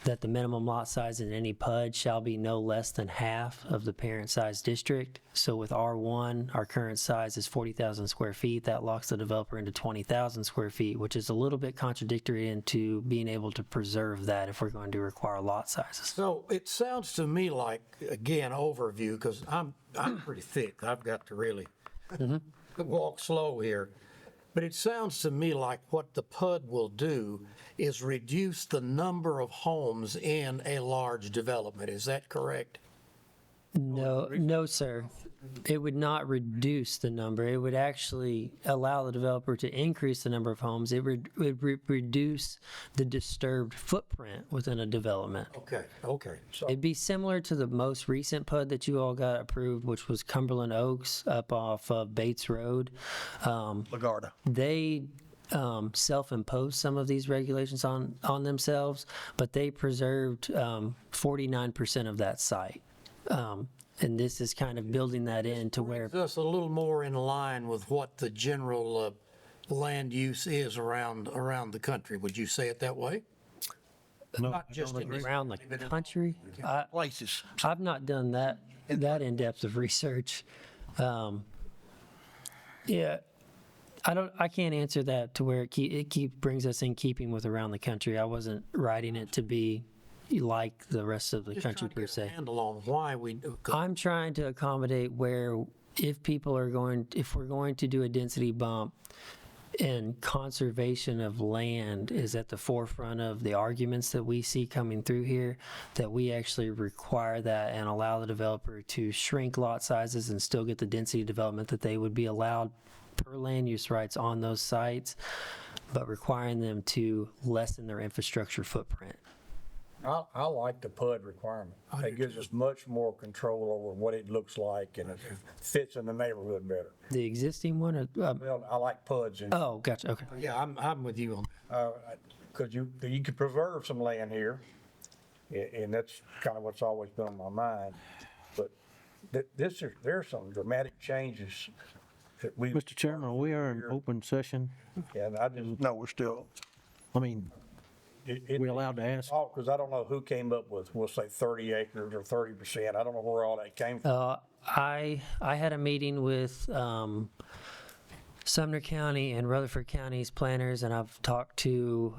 that the minimum lot size in any PUD shall be no less than half of the parent size district. So with R1, our current size is 40,000 square feet. That locks the developer into 20,000 square feet, which is a little bit contradictory into being able to preserve that if we're going to require lot sizes. So it sounds to me like, again, overview, because I'm pretty thick. I've got to really walk slow here. But it sounds to me like what the PUD will do is reduce the number of homes in a large development. Is that correct? No, sir. It would not reduce the number. It would actually allow the developer to increase the number of homes. It would reduce the disturbed footprint within a development. Okay. So, It'd be similar to the most recent PUD that you all got approved, which was Cumberland Oaks up off of Bates Road. LaGuardia. They self-imposed some of these regulations on themselves, but they preserved 49% of that site. And this is kind of building that in to where, just a little more in line with what the general land use is around the country. Would you say it that way? Not just in this- around the country. Places. I've not done that in-depth of research. Yeah, I can't answer that to where it brings us in keeping with around the country. I wasn't writing it to be like the rest of the Just country trying to per get a se. handle on why we. I'm trying to accommodate where if we're going to do a density bump and conservation of land is at the forefront of the arguments that we see coming through here, that we actually require that and allow the developer to shrink lot sizes and still get the density development that they would be allowed per land use rights on those sites, but requiring them to lessen their infrastructure footprint. I like the PUD requirement. It gives us much more control over what it looks like and it fits in the neighborhood better. The existing one, Well, I like PUDs and, oh, gotcha, okay. Yeah, I'm with you on. because you could preserve some land here, and that's kind of what's always been on my mind. But there's some dramatic changes that we, Mr. Chairman, we are in open session. and I just, No, we're still, I mean, we allowed to ask? because I don't know who came up with, we'll say 30 acres or 30%. I don't know where all that came from. I had a meeting with Sumner County and Rutherford County's planners, and I've talked to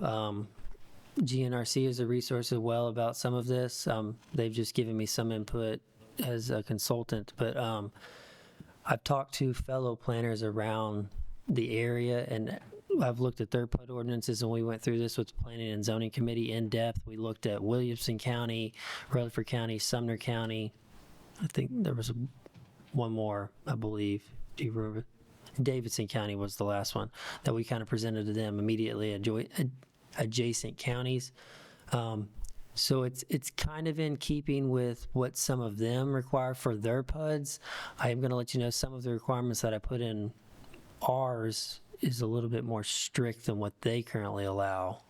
GNRC as a resource as well about some of this. They've just given me some input as a consultant, but I've talked to fellow planners around the area, and I've looked at their PUD ordinances, and we went through this with the Planning and Zoning Committee in depth. We looked at Williamson County, Rutherford County, Sumner County. I think there was one more, I believe. Do you remember? Davidson County was the last one that we kind of presented to them immediately adjacent counties. So it's kind of in keeping with what some of them require for their PUDs. I am going to let you know some of the requirements that I put in ours is a little bit more strict than what they currently allow,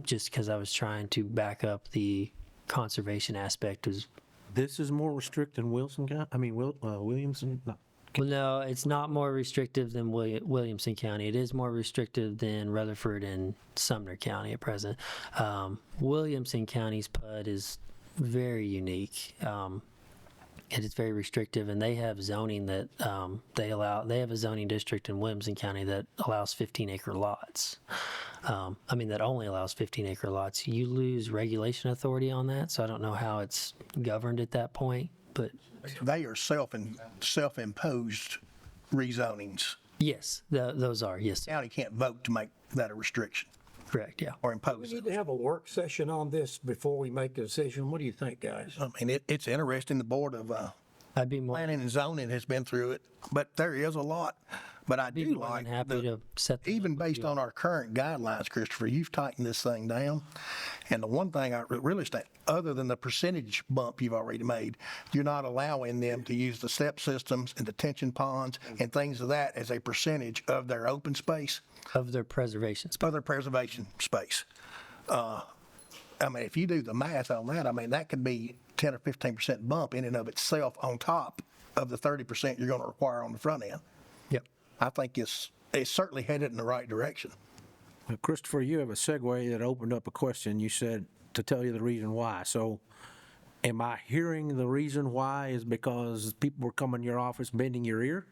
just because I was trying to back up the conservation aspect. This is more restricted than Wilson County, Williamson? No. Well, no, it's not more restrictive than Williamson County. It is more restrictive than Rutherford and Sumner County at present. Williamson County's PUD is very unique. It is very restrictive, and they have zoning that they have a zoning district in Williamson County that allows 15-acre lots. That only allows 15-acre lots. You lose regulation authority on that, so I don't know how it's governed at that point, but they are self-imposed rezonings. yes, those are, yes, County can't vote to make that a restriction correct, yeah. or We impose it. need to have a work session on this before we make a decision. What do you think, guys? It's interesting. The Board of I'd be more Planning and Zoning has been through it, but there is a lot. But I do more than like, happy to set that even up with based you. on our current guidelines, Christopher, you've tightened this thing down. And the one thing I really think, other than the percentage bump you've already made, you're not allowing them to use the step systems and detention ponds and things of that as a percentage of their open space, of their preservation. other preservation space. If you do the math on that, that could be 10 or 15% bump in and of itself on top of the 30% you're going to require on the front end. Yep. I think it's certainly headed in the right direction. Christopher, you have a segue that opened up a question. You said to tell you the reason why. So am I hearing the reason why is because people were coming to your office bending your ear?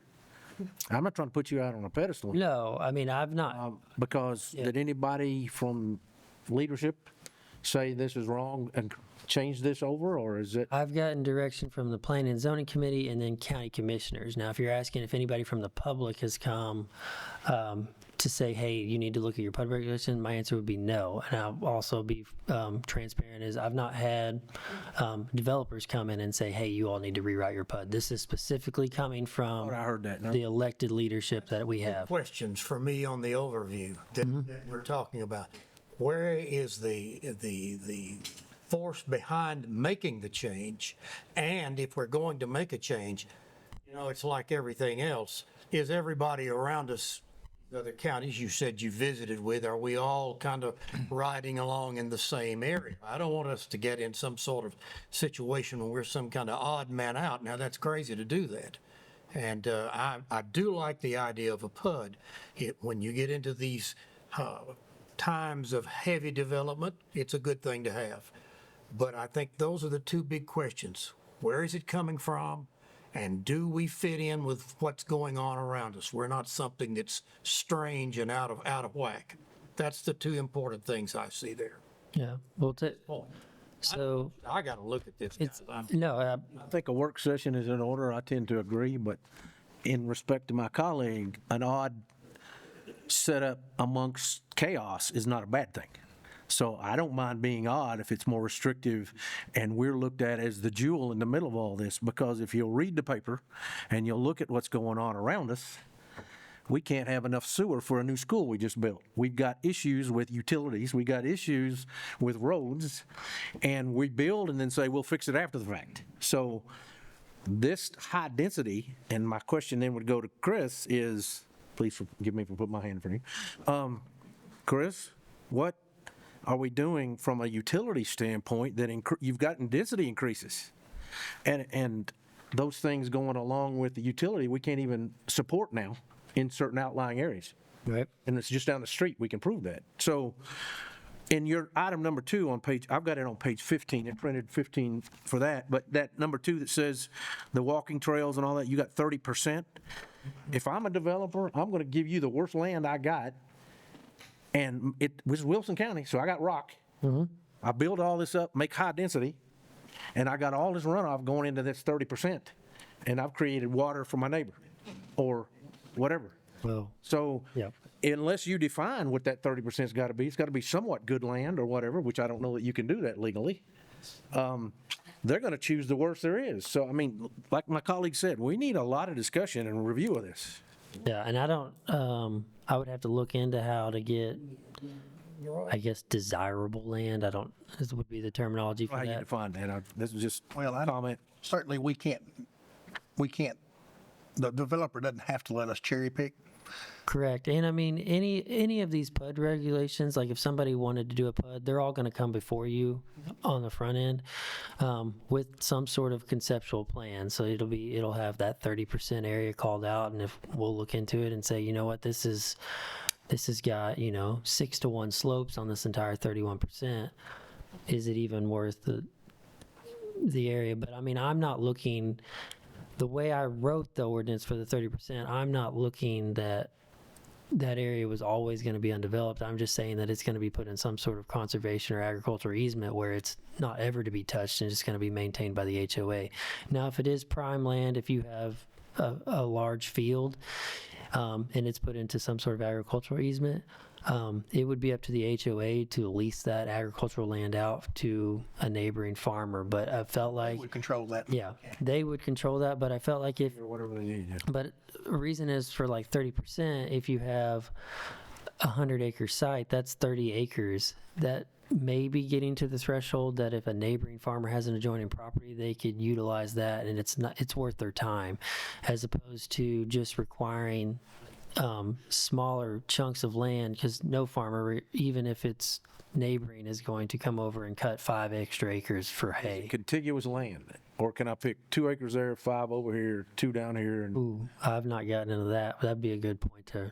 I'm not trying to put you out on a pedestal. No, I've not. Because did anybody from leadership say this is wrong and change this over, or is it? I've gotten direction from the Planning and Zoning Committee and then county commissioners. Now, if you're asking if anybody from the public has come, to say, hey, you need to look at your PUD regulation, my answer would be no. And I'll also be transparent is I've not had developers come in and say, hey, you all need to rewrite your PUD. This is specifically coming from I heard that. No? the elected leadership that we have. Questions for me on the overview that we're talking about. Where is the force behind making the change? And if we're going to make a change, you know, it's like everything else. Is everybody around us, the other counties you said you visited with, are we all kind of riding along in the same area? I don't want us to get in some sort of situation where we're some kind of odd man out. Now, that's crazy to do that. And I do like the idea of a PUD. When you get into these times of heavy development, it's a good thing to have. But I think those are the two big questions. Where is it coming from? And do we fit in with what's going on around us? We're not something that's strange and out of whack. That's the two important things I see there. Yeah. Well, so I got to look at this. it's, guys. no, I think a work session is in order. I tend to agree, but in respect to my colleague, an odd setup amongst chaos is not a bad thing. So I don't mind being odd if it's more restrictive and we're looked at as the jewel in the middle of all this, because if you'll read the paper and you'll look at what's going on around us, we can't have enough sewer for a new school we just built. We've got issues with utilities, we got issues with roads, and we build and then say, we'll fix it after the fact. So this high density, and my question then would go to Chris is, please forgive me for putting my hand in front of you. Chris, what are we doing from a utility standpoint that you've gotten density increases? And those things going along with the utility, we can't even support now in certain outlying areas. right. And it's just down the street, we can prove that. So in your item number 2 on page, I've got it on page 15, it printed 15 for that, but that number 2 that says the walking trails and all that, you got 30%. If I'm a developer, I'm gonna give you the worst land I got, and it was Wilson County, so I got rock. I build all this up, make high density, and I got all this runoff going into this 30%, and I've created water for my neighbor, or whatever. Well, So Yep. unless you define what that 30%'s got to be, it's got to be somewhat good land or whatever, which I don't know that you can do that legally. They're going to choose the worst there is. So, I mean, like my colleague said, we need a lot of discussion and review of this. yeah, and I don't, I would have to look into how to get, I guess, desirable land. I don't, this would be the terminology for How you that. define that? This is just Well, a comment. certainly we can't, the developer doesn't have to let us cherry pick. Correct. And I mean, any of these PUD regulations, like if somebody wanted to do a PUD, they're all going to come before you on the front end with some sort of conceptual plan. So it'll have that 30% area called out, and if we'll look into it and say, you know what, this has got 6-to-1 slopes on this entire 31%. Is it even worth the area? But I mean, I'm not looking. The way I wrote the ordinance for the 30%, I'm not looking that area was always going to be undeveloped. I'm just saying that it's going to be put in some sort of conservation or agricultural easement where it's not ever to be touched and it's going to be maintained by the HOA. Now, if it is prime land, if you have a large field and it's put into some sort of agricultural easement, it would be up to the HOA to lease that agricultural land out to a neighboring farmer. But I felt like, We control that. yeah, they would control that. But I felt like if, Or whatever they need. Yeah. but the reason is for like 30%, if you have a 100-acre site, that's 30 acres. That may be getting to the threshold that if a neighboring farmer has an adjoining property, they could utilize that, and it's worth their time, as opposed to just requiring smaller chunks of land, because no farmer, even if it's neighboring, is going to come over and cut 5 extra acres for hay. Contiguous land, or can I pick 2 acres there, 5 over here, 2 down here, and Ooh, I've not gotten into that. That'd be a good point to,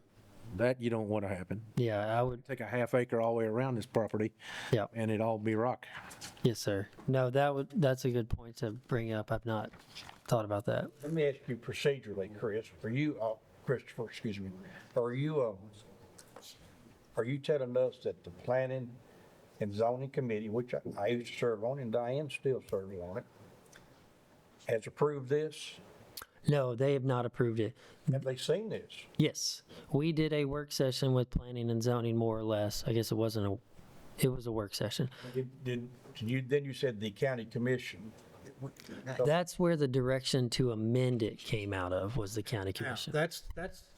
that you don't want to happen. yeah, I would, Take a half acre all the way around this property, yeah. and it all be rock. Yes, sir. No, that's a good point to bring up. I've not thought about that. Let me ask you procedurally, Chris, Christopher, excuse me, are you telling us that the planning and zoning committee, which I used to serve on and Diane still serves on it, has approved this? No, they have not approved it. Have they seen this? Yes, we did a work session with planning and zoning, more or less. I guess it was a work session. Then you said the county commission. That's where the direction to amend it came out of, was the county Now, commission. that's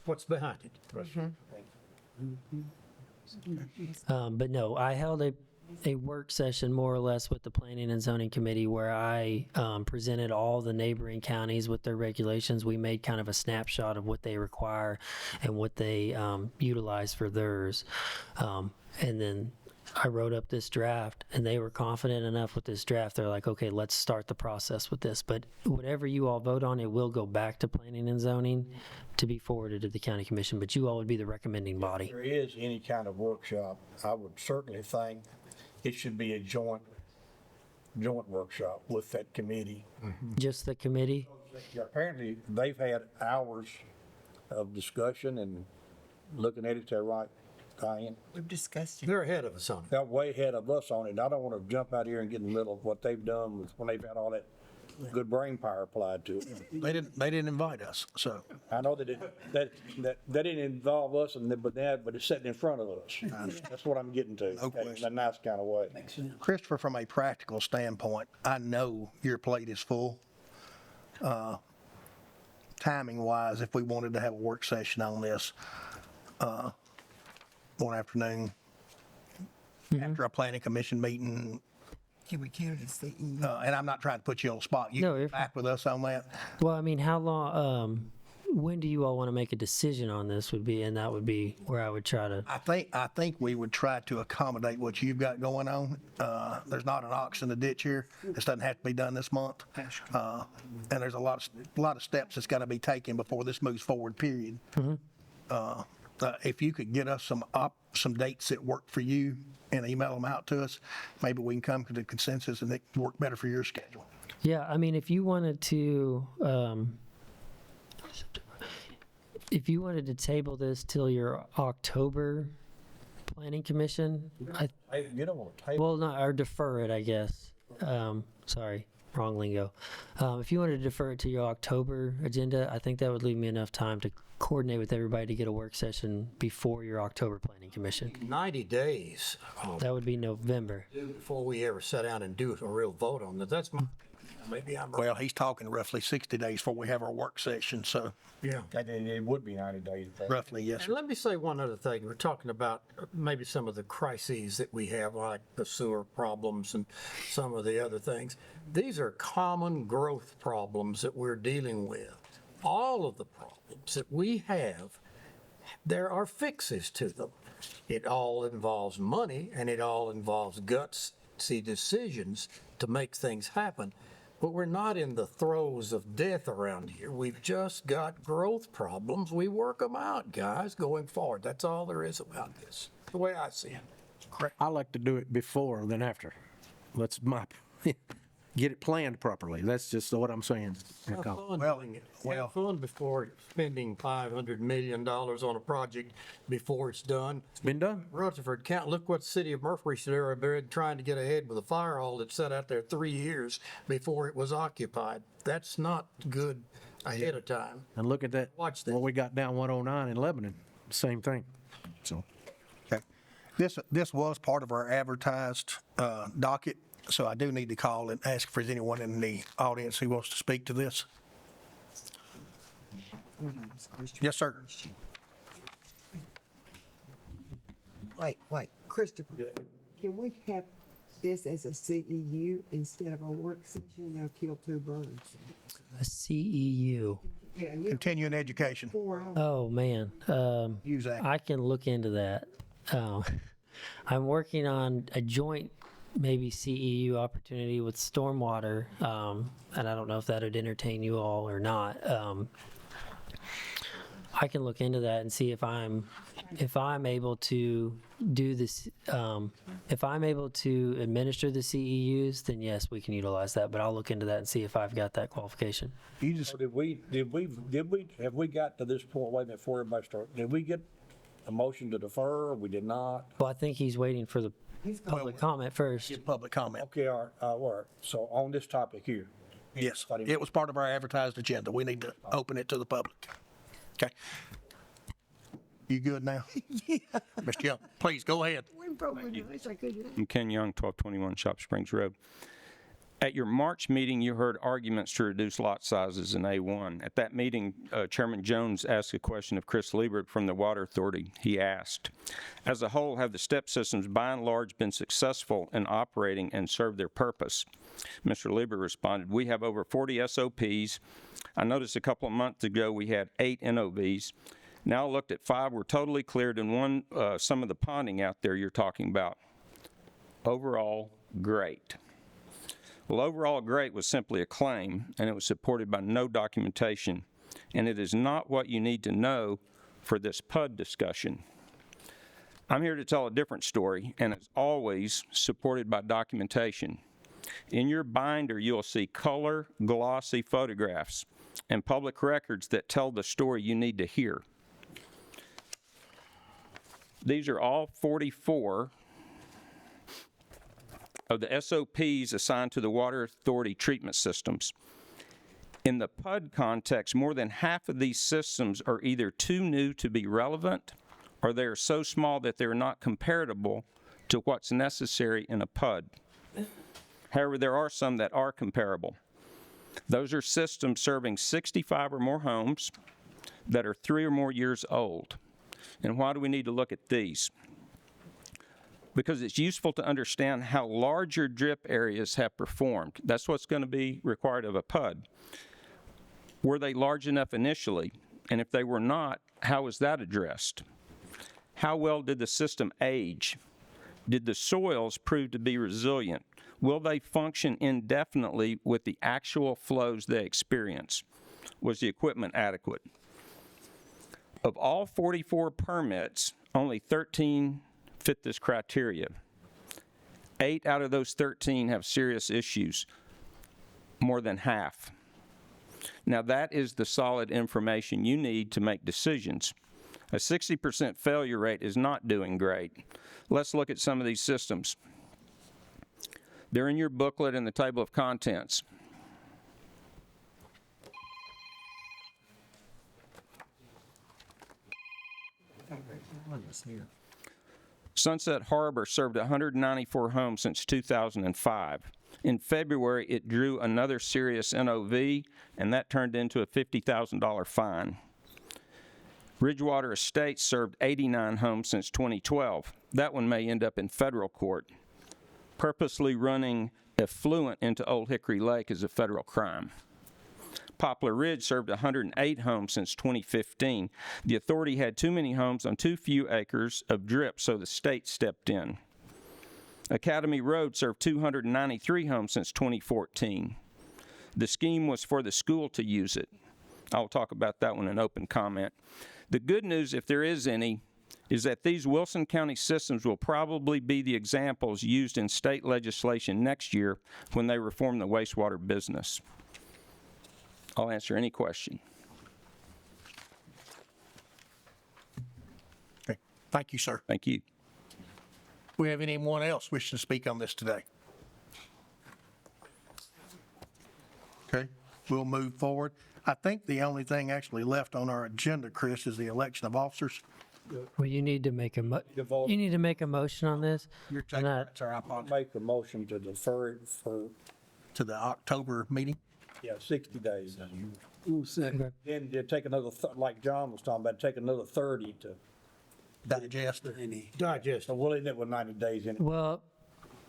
what's behind it. But no, I held a work session more or less with the planning and zoning committee where I presented all the neighboring counties with their regulations. We made kind of a snapshot of what they require and what they utilize for theirs. And then I wrote up this draft, and they were confident enough with this draft. They're like, okay, let's start the process with this. But whatever you all vote on, it will go back to planning and zoning to be forwarded to the county commission, but you all would be the recommending body. If there is any kind of workshop, I would certainly think it should be a joint workshop with that committee. Just the committee? Apparently, they've had hours of discussion and looking at it, they're right, Diane. We've discussed it. They're ahead of us on it. They're way ahead of us on it. And I don't want to jump out here and get in the middle of what they've done when they've had all that good brain power applied to it. They didn't invite us, so. I know that didn't involve us, but it's sitting in front of us. That's what I'm getting to, No question. in a nice kind of way. Christopher, from a practical standpoint, I know your plate is full. Timing wise, if we wanted to have a work session on this, one afternoon, after a planning commission meeting, Can we carry the CE? and I'm not trying to put you on the spot. You No, you're back with us on that? Well, I mean, how long, when do you all want to make a decision on this would be, and that would be where I would try to, I think we would try to accommodate what you've got going on. There's not an ox in the ditch here. This doesn't have to be done this month. And there's a lot of steps that's got to be taken before this moves forward, period. If you could get us some dates that work for you and email them out to us, maybe we can come to the consensus and it can work better for your schedule. yeah, I mean, if you wanted to table this till your October planning commission, Hey, you don't want to table. well, not, or defer it, I guess. Sorry, wrong lingo. If you wanted to defer it to your October agenda, I think that would leave me enough time to coordinate with everybody to get a work session before your October planning commission. 90 days That would be November. before we ever sit down and do a real vote on that. That's maybe I'm wrong. Well, he's talking roughly 60 days before we have our work session, so Yeah. It would be 90 days. roughly, yes, And sir. let me say one other thing. We're talking about maybe some of the crises that we have, like the sewer problems and some of the other things. These are common growth problems that we're dealing with. All of the problems that we have, there are fixes to them. It all involves money and it all involves gutsy decisions to make things happen. But we're not in the throes of death around here. We've just got growth problems. We work them out, guys, going forward. That's all there is about this, the way I see it. I like to do it before than after. Get it planned properly. That's just what I'm saying. Have fun Well, doing it. well- Have fun before spending $500 million on a project before it's done. It's been done. Rutherford County, look what the city of Murfreesboro been trying to get ahead with a fire hall that sat out there 3 years before it was occupied. That's not good ahead of time. And look at that. Watch this. What we got down 109 in Lebanon, same thing. So, Okay. This was part of our advertised docket, so I do need to call and ask if there's anyone in the audience who wants to speak to this. Yes, sir. Wait, Christopher, can we have this as a CEU instead of a work session? They'll kill two birds. A CEU. Yeah, you Continuing education, 4 hours. Oh, man. use that. I can look into that. I'm working on a joint, maybe CEU opportunity with stormwater, and I don't know if that would entertain you all or not. I can look into that and see if I'm able to do this. If I'm able to administer the CEUs, then yes, we can utilize that. But I'll look into that and see if I've got that qualification. You just, Have we got to this point, wait a minute, before everybody starts, did we get a motion to defer, or we did not? Well, I think he's waiting for the public comment first. give public comment. Okay, all right, so on this topic here, Yes, I didn't- it was part of our advertised agenda. We need to open it to the public. Okay. You good now? Yeah. Mr. Young, please go ahead. I'm Ken Young, 1221 Shop Springs Road. At your March meeting, you heard arguments to reduce lot sizes in A1. At that meeting, Chairman Jones asked a question of Chris Liebert from the Water Authority. He asked, as a whole, have the step systems by and large been successful in operating and served their purpose? Mr. Liebert responded, we have over 40 SOPs. I noticed a couple of months ago we had 8 NOVs. Now looked at 5 were totally cleared and one, some of the ponding out there you're talking about. Overall, great. Well, overall great was simply a claim, and it was supported by no documentation, and it is not what you need to know for this PUD discussion. I'm here to tell a different story, and as always, supported by documentation. In your binder, you'll see color, glossy photographs and public records that tell the story you need to hear. These are all 44 of the SOPs assigned to the Water Authority treatment systems. In the PUD context, more than half of these systems are either too new to be relevant or they are so small that they're not comparable to what's necessary in a PUD. However, there are some that are comparable. Those are systems serving 65 or more homes that are 3 or more years old. And why do we need to look at these? Because it's useful to understand how larger drip areas have performed. That's what's going to be required of a PUD. Were they large enough initially? And if they were not, how was that addressed? How well did the system age? Did the soils prove to be resilient? Will they function indefinitely with the actual flows they experience? Was the equipment adequate? Of all 44 permits, only 13 fit this criteria. 8 out of those 13 have serious issues, more than half. Now that is the solid information you need to make decisions. A 60% failure rate is not doing great. Let's look at some of these systems. They're in your booklet in the table of contents. Sunset Harbor served 194 homes since 2005. In February, it drew another serious NOV, and that turned into a $50,000 fine. Ridgewater Estates served 89 homes since 2012. That one may end up in federal court. Purposely running effluent into Old Hickory Lake is a federal crime. Poplar Ridge served 108 homes since 2015. The authority had too many homes on too few acres of drip, so the state stepped in. Academy Road served 293 homes since 2014. The scheme was for the school to use it. I'll talk about that one in open comment. The good news, if there is any, is that these Wilson County systems will probably be the examples used in state legislation next year when they reform the wastewater business. I'll answer any question. Okay. Thank you, sir. Thank you. We have anyone else wishing to speak on this today? Okay, we'll move forward. I think the only thing actually left on our agenda, Chris, is the election of officers. Well, you need to make a motion on this. You're And I- sorry, I apologize. Make a motion to defer it for, To the October meeting. 60 days. Okay. Then you take another, like John was talking about, take another 30 to Digest. Digest. So we'll end up with 90 days in it. Well,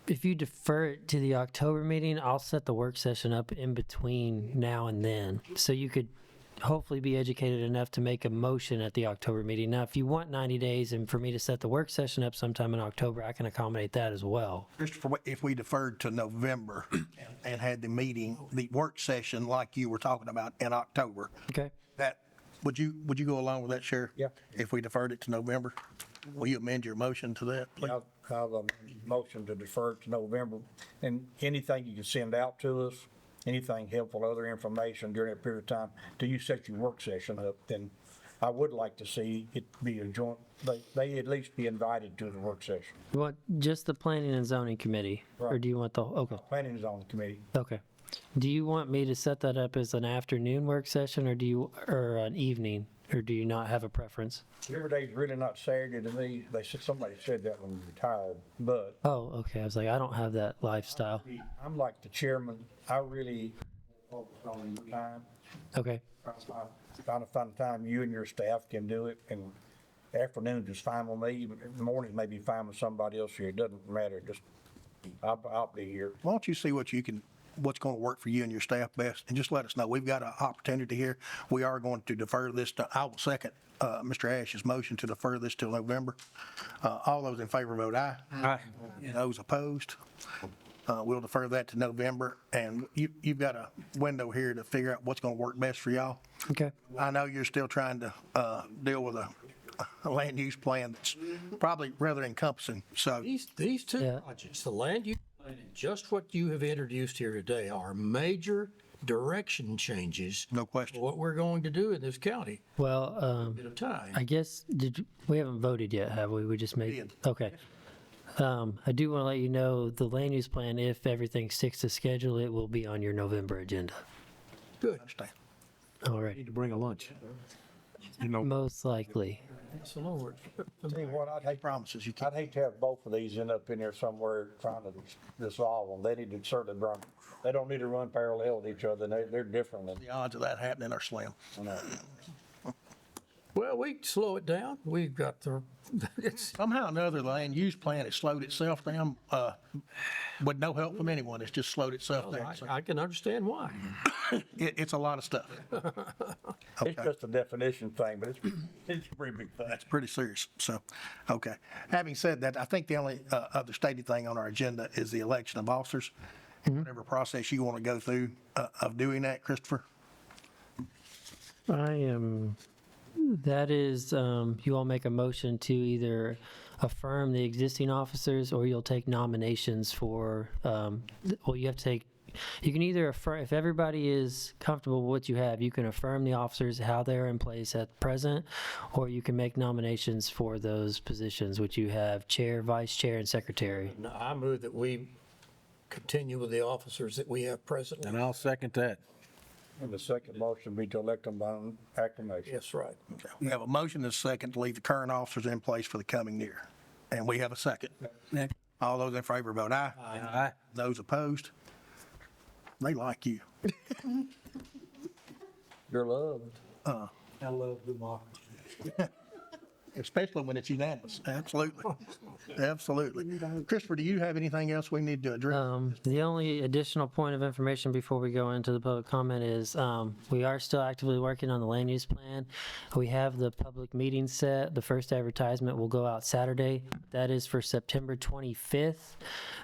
if you defer it to the October meeting, I'll set the work session up in between now and then. So you could hopefully be educated enough to make a motion at the October meeting. Now, if you want 90 days and for me to set the work session up sometime in October, I can accommodate that as well. Christopher, if we deferred to November and had the meeting, the work session like you were talking about in October, Okay? that, would you go along with that, Sheriff? Yeah. If we deferred it to November? Will you amend your motion to that, please? I'll have a motion to defer it to November. And anything you can send out to us, anything helpful, other information during that period of time, till you set your work session up, then I would like to see it be a joint, they at least be invited to the work session. You want just the planning and zoning committee? Or Right. do you want the, okay, Planning and Zoning Committee. okay. Do you want me to set that up as an afternoon work session or an evening? Or do you not have a preference? Every day's really not Saturday to me. They said, somebody said that when we retired, but Oh, okay. I was like, I don't have that lifestyle. I'm like the chairman. I really focus on the time. Okay. Trying to find a time you and your staff can do it, and afternoons is fine with me. The mornings may be fine with somebody else here. It doesn't matter. Just, I'll be here. Why don't you see what's going to work for you and your staff best, and just let us know. We've got an opportunity here. We are going to defer this to, I will second Mr. Ash's motion to defer this till November. All those in favor vote aye. Aye. Those opposed? We'll defer that to November, and you've got a window here to figure out what's going to work best for y'all. Okay. I know you're still trying to deal with a land use plan that's probably rather encompassing, so. These two Yeah. projects, the land use plan and just what you have introduced here today, are major direction changes. No question. for What we're going to do in this county Well, at a time. I guess, we haven't voted yet, have we? We just made, Did. okay. I do want to let you know, the land use plan, if everything sticks to schedule, it will be on your November agenda. Good. Understand. All right. Need to bring a lunch. Most likely. Thanks the Lord. Tell you what, Promises you keep. I'd hate to have both of these end up in there somewhere trying to dissolve them. They need to certainly run, they don't need to run parallel with each other. They're different than, The odds of that happening are slim. Well, we can slow it down. We've got the, it's, Somehow or another, the land use plan has slowed itself down, with no help from anyone. It's just slowed itself down. So I can understand why. it's a lot of stuff. it's just a definition thing, but it's a pretty big thing. That's pretty serious. So, okay. Having said that, I think the only other stated thing on our agenda is the election of officers. Whatever process you want to go through of doing that, Christopher. That is, you all make a motion to either affirm the existing officers or you'll take nominations for, you have to take, you can either affirm, if everybody is comfortable with what you have, you can affirm the officers, how they're in place at present, or you can make nominations for those positions, which you have chair, vice chair, and secretary. No, I move that we continue with the officers that we have presently. And I'll second that. And the second motion be to elect them by acclamation. Yes, right. Okay. We have a motion and a second to leave the current officers in place for the coming year. And we have a second. All those in favor vote aye. Aye. Those opposed? They like you. You're loved. I love democracy. Especially when it's unanimous. Absolutely. Absolutely. Christopher, do you have anything else we need to address? The only additional point of information before we go into the public comment is we are still actively working on the land use plan. We have the public meeting set. The first advertisement will go out Saturday. That is for September 25th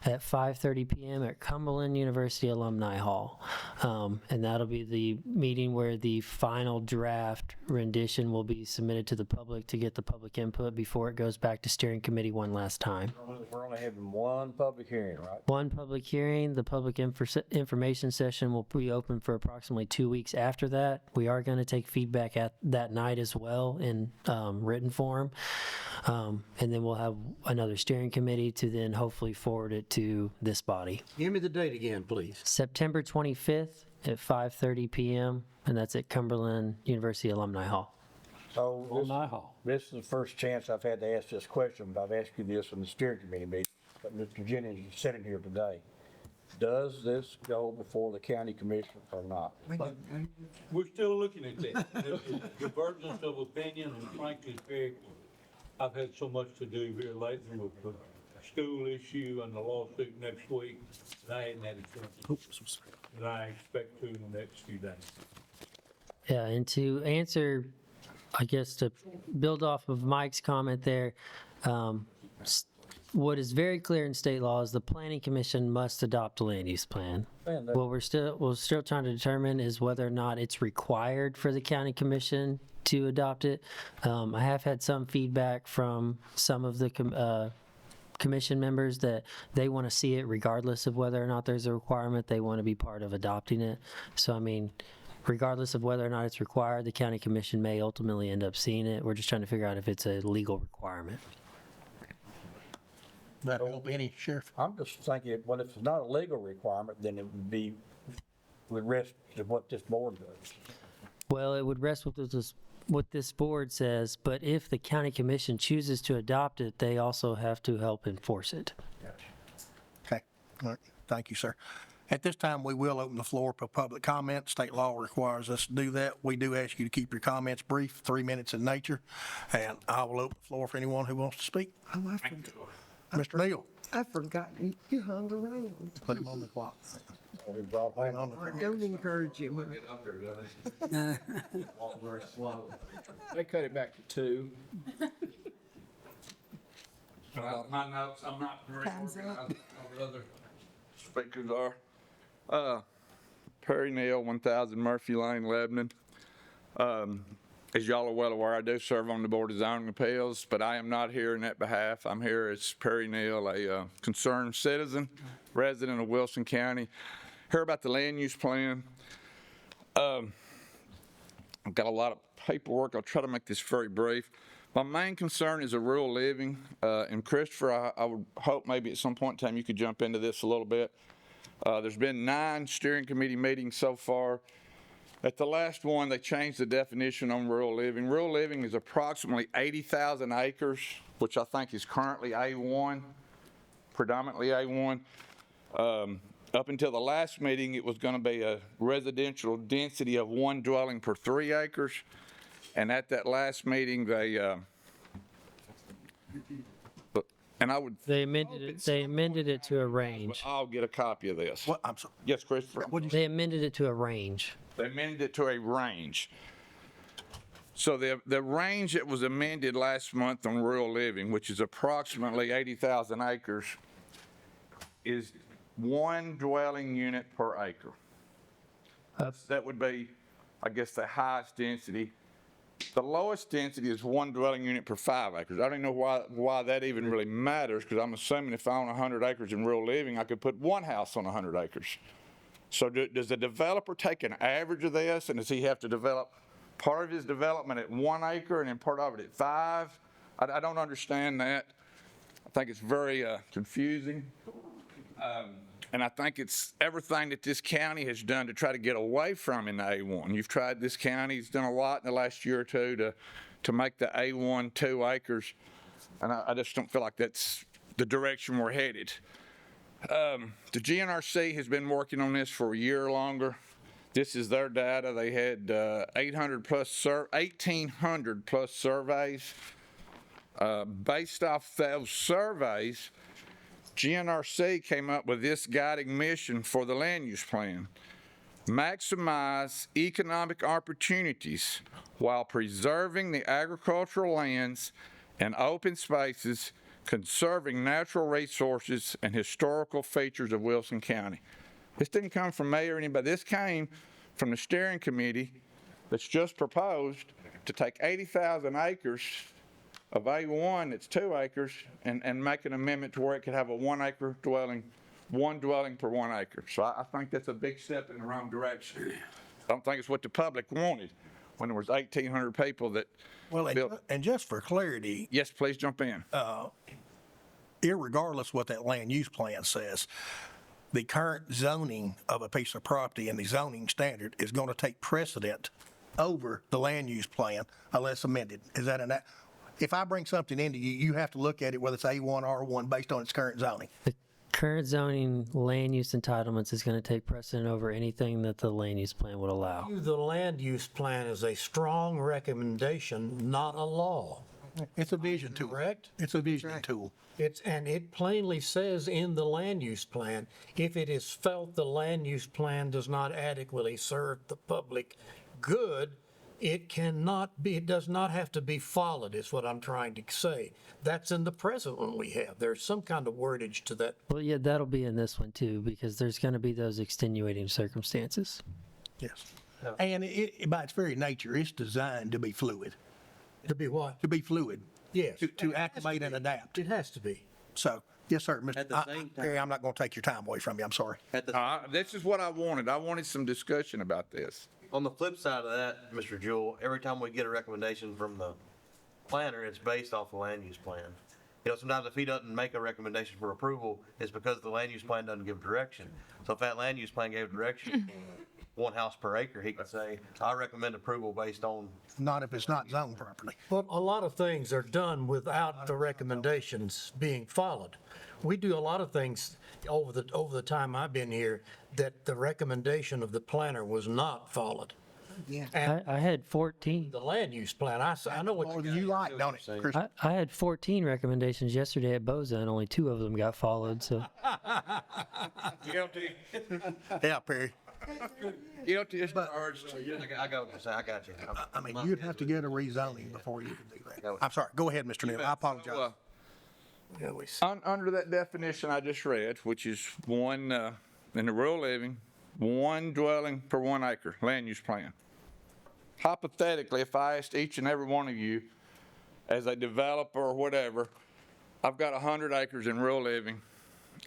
at 5:30 p.m. at Cumberland University Alumni Hall. And that'll be the meeting where the final draft rendition will be submitted to the public to get the public input before it goes back to steering committee one last time. We're only having one public hearing, right? One public hearing, the public information session will be open for approximately 2 weeks after that. We are going to take feedback at that night as well in written form. And then we'll have another steering committee to then hopefully forward it to this body. Give me the date again, please. September 25th at 5:30 p.m. and that's at Cumberland University Alumni Hall. So this is the first chance I've had to ask this question, but I've asked you this in the steering committee meeting. But Mr. Jennings is sitting here today. Does this go before the county commission or not? We're still looking at that. There's divergence of opinion, and frankly, it's very, I've had so much to do here lately with the school issue and the lawsuit next week, that I hadn't had a chance. And I expect to in the next few days. Yeah, and to answer, I guess to build off of Mike's comment there, what is very clear in state law is the planning commission must adopt a land use plan. What we're still trying to determine is whether or not it's required for the county commission to adopt it. I have had some feedback from some of the commission members that they want to see it regardless of whether or not there's a requirement. They want to be part of adopting it. So, I mean, regardless of whether or not it's required, the county commission may ultimately end up seeing it. We're just trying to figure out if it's a legal requirement. That'll help any sheriff. I'm just thinking, well, if it's not a legal requirement, then it would be, would rest of what this board does. Well, it would rest with what this board says, but if the county commission chooses to adopt it, they also have to help enforce it. Okay, all right, thank you, sir. At this time, we will open the floor for public comment. State law requires us to do that. We do ask you to keep your comments brief, 3 minutes in nature, and I will open the floor for anyone who wants to speak. Oh, I forgot. Mr. Neal, I forgot you hung around. put him on the clock. Don't encourage you. They cut it back to 2. My notes, I'm not very Time's organized up. as the other speakers are. Perry Neal, 1000 Murphy Lane, Lebanon. As y'all are well aware, I do serve on the Board of Zoning Appeals, but I am not here in that behalf. I'm here as Perry Neal, a concerned citizen, resident of Wilson County. Hear about the land use plan. I've got a lot of paperwork. I'll try to make this very brief. My main concern is a rural living. And Christopher, I would hope maybe at some point in time you could jump into this a little bit. There's been 9 steering committee meetings so far. At the last one, they changed the definition on rural living. Rural living is approximately 80,000 acres, which I think is currently A1, predominantly A1. Up until the last meeting, it was going to be a residential density of 1 dwelling per 3 acres. And at that last meeting, they, and I would. They amended it to a range. I'll get a copy of this. What, I'm sorry. Yes, Christopher. They amended it to a range. They amended it to a range. So the range that was amended last month on rural living, which is approximately 80,000 acres, is 1 dwelling unit per acre. That would be, I guess, the highest density. The lowest density is 1 dwelling unit per 5 acres. I don't know why that even really matters, because I'm assuming if I own 100 acres in rural living, I could put 1 house on 100 acres. So does the developer take an average of this, and does he have to develop part of his development at 1 acre and then part of it at 5? I don't understand that. I think it's very confusing. And I think it's everything that this county has done to try to get away from in the A1. You've tried, this county's done a lot in the last year or two to make the A1 2 acres. And I just don't feel like that's the direction we're headed. The GNRC has been working on this for a year or longer. This is their data. They had 1,800 plus surveys. Based off those surveys, GNRC came up with this guiding mission for the land use plan: maximize economic opportunities while preserving the agricultural lands and open spaces, conserving natural resources and historical features of Wilson County. This didn't come from me or anybody. This came from the steering committee that's just proposed to take 80,000 acres of A1, it's 2 acres, and make an amendment to where it could have a 1 acre dwelling, 1 dwelling per 1 acre. So I think that's a big step in the wrong direction. I don't think it's what the public wanted when there was 1,800 people that Well, built. and just for clarity, Yes, please jump in. irregardless what that land use plan says, the current zoning of a piece of property and the zoning standard is going to take precedent over the land use plan unless amended. Is that if I bring something into you, you have to look at it whether it's A1 or R1 based on its current zoning. The current zoning land use entitlements is going to take precedent over anything that the land use plan would allow. The land use plan is a strong recommendation, not a law. It's a vision tool. Correct? It's a vision tool. And it plainly says in the land use plan, if it is felt the land use plan does not adequately serve the public good, it does not have to be followed, is what I'm trying to say. That's in the present one we have. There's some kind of wordage to that. Well, yeah, that'll be in this one too, because there's going to be those extenuating circumstances. Yes. And it, by its very nature, it's designed to be fluid. To be what? To be fluid. Yes. To acclimate and adapt. It has to be. So, yes, sir, Mr. At the same time- Perry, I'm not going to take your time away from you. I'm sorry. This is what I wanted. I wanted some discussion about this. On the flip side of that, Mr. Jewell, every time we get a recommendation from the planner, it's based off the land use plan. You know, sometimes if he doesn't make a recommendation for approval, it's because the land use plan doesn't give direction. So if that land use plan gave direction, 1 house per acre, he could say, I recommend approval based on. Not if it's not zoned properly. But a lot of things are done without the recommendations being followed. We do a lot of things over the time I've been here that the recommendation of the planner was not followed. Yeah. And I had 14. the land use plan, I know what More than you like, don't it, Chris? I had 14 recommendations yesterday at Boza, and only 2 of them got followed. So Guilty. Yeah, Perry. Guilty as charged. I got what you're saying, I got you. I mean, you'd have to get a rezoning before you could do that. I'm sorry. Go ahead, Mr. Neal. I apologize. Under that definition I just read, which is one, in the rural living, 1 dwelling per 1 acre, land use plan. Hypothetically, if I asked each and every one of you, as a developer or whatever, I've got 100 acres in rural living.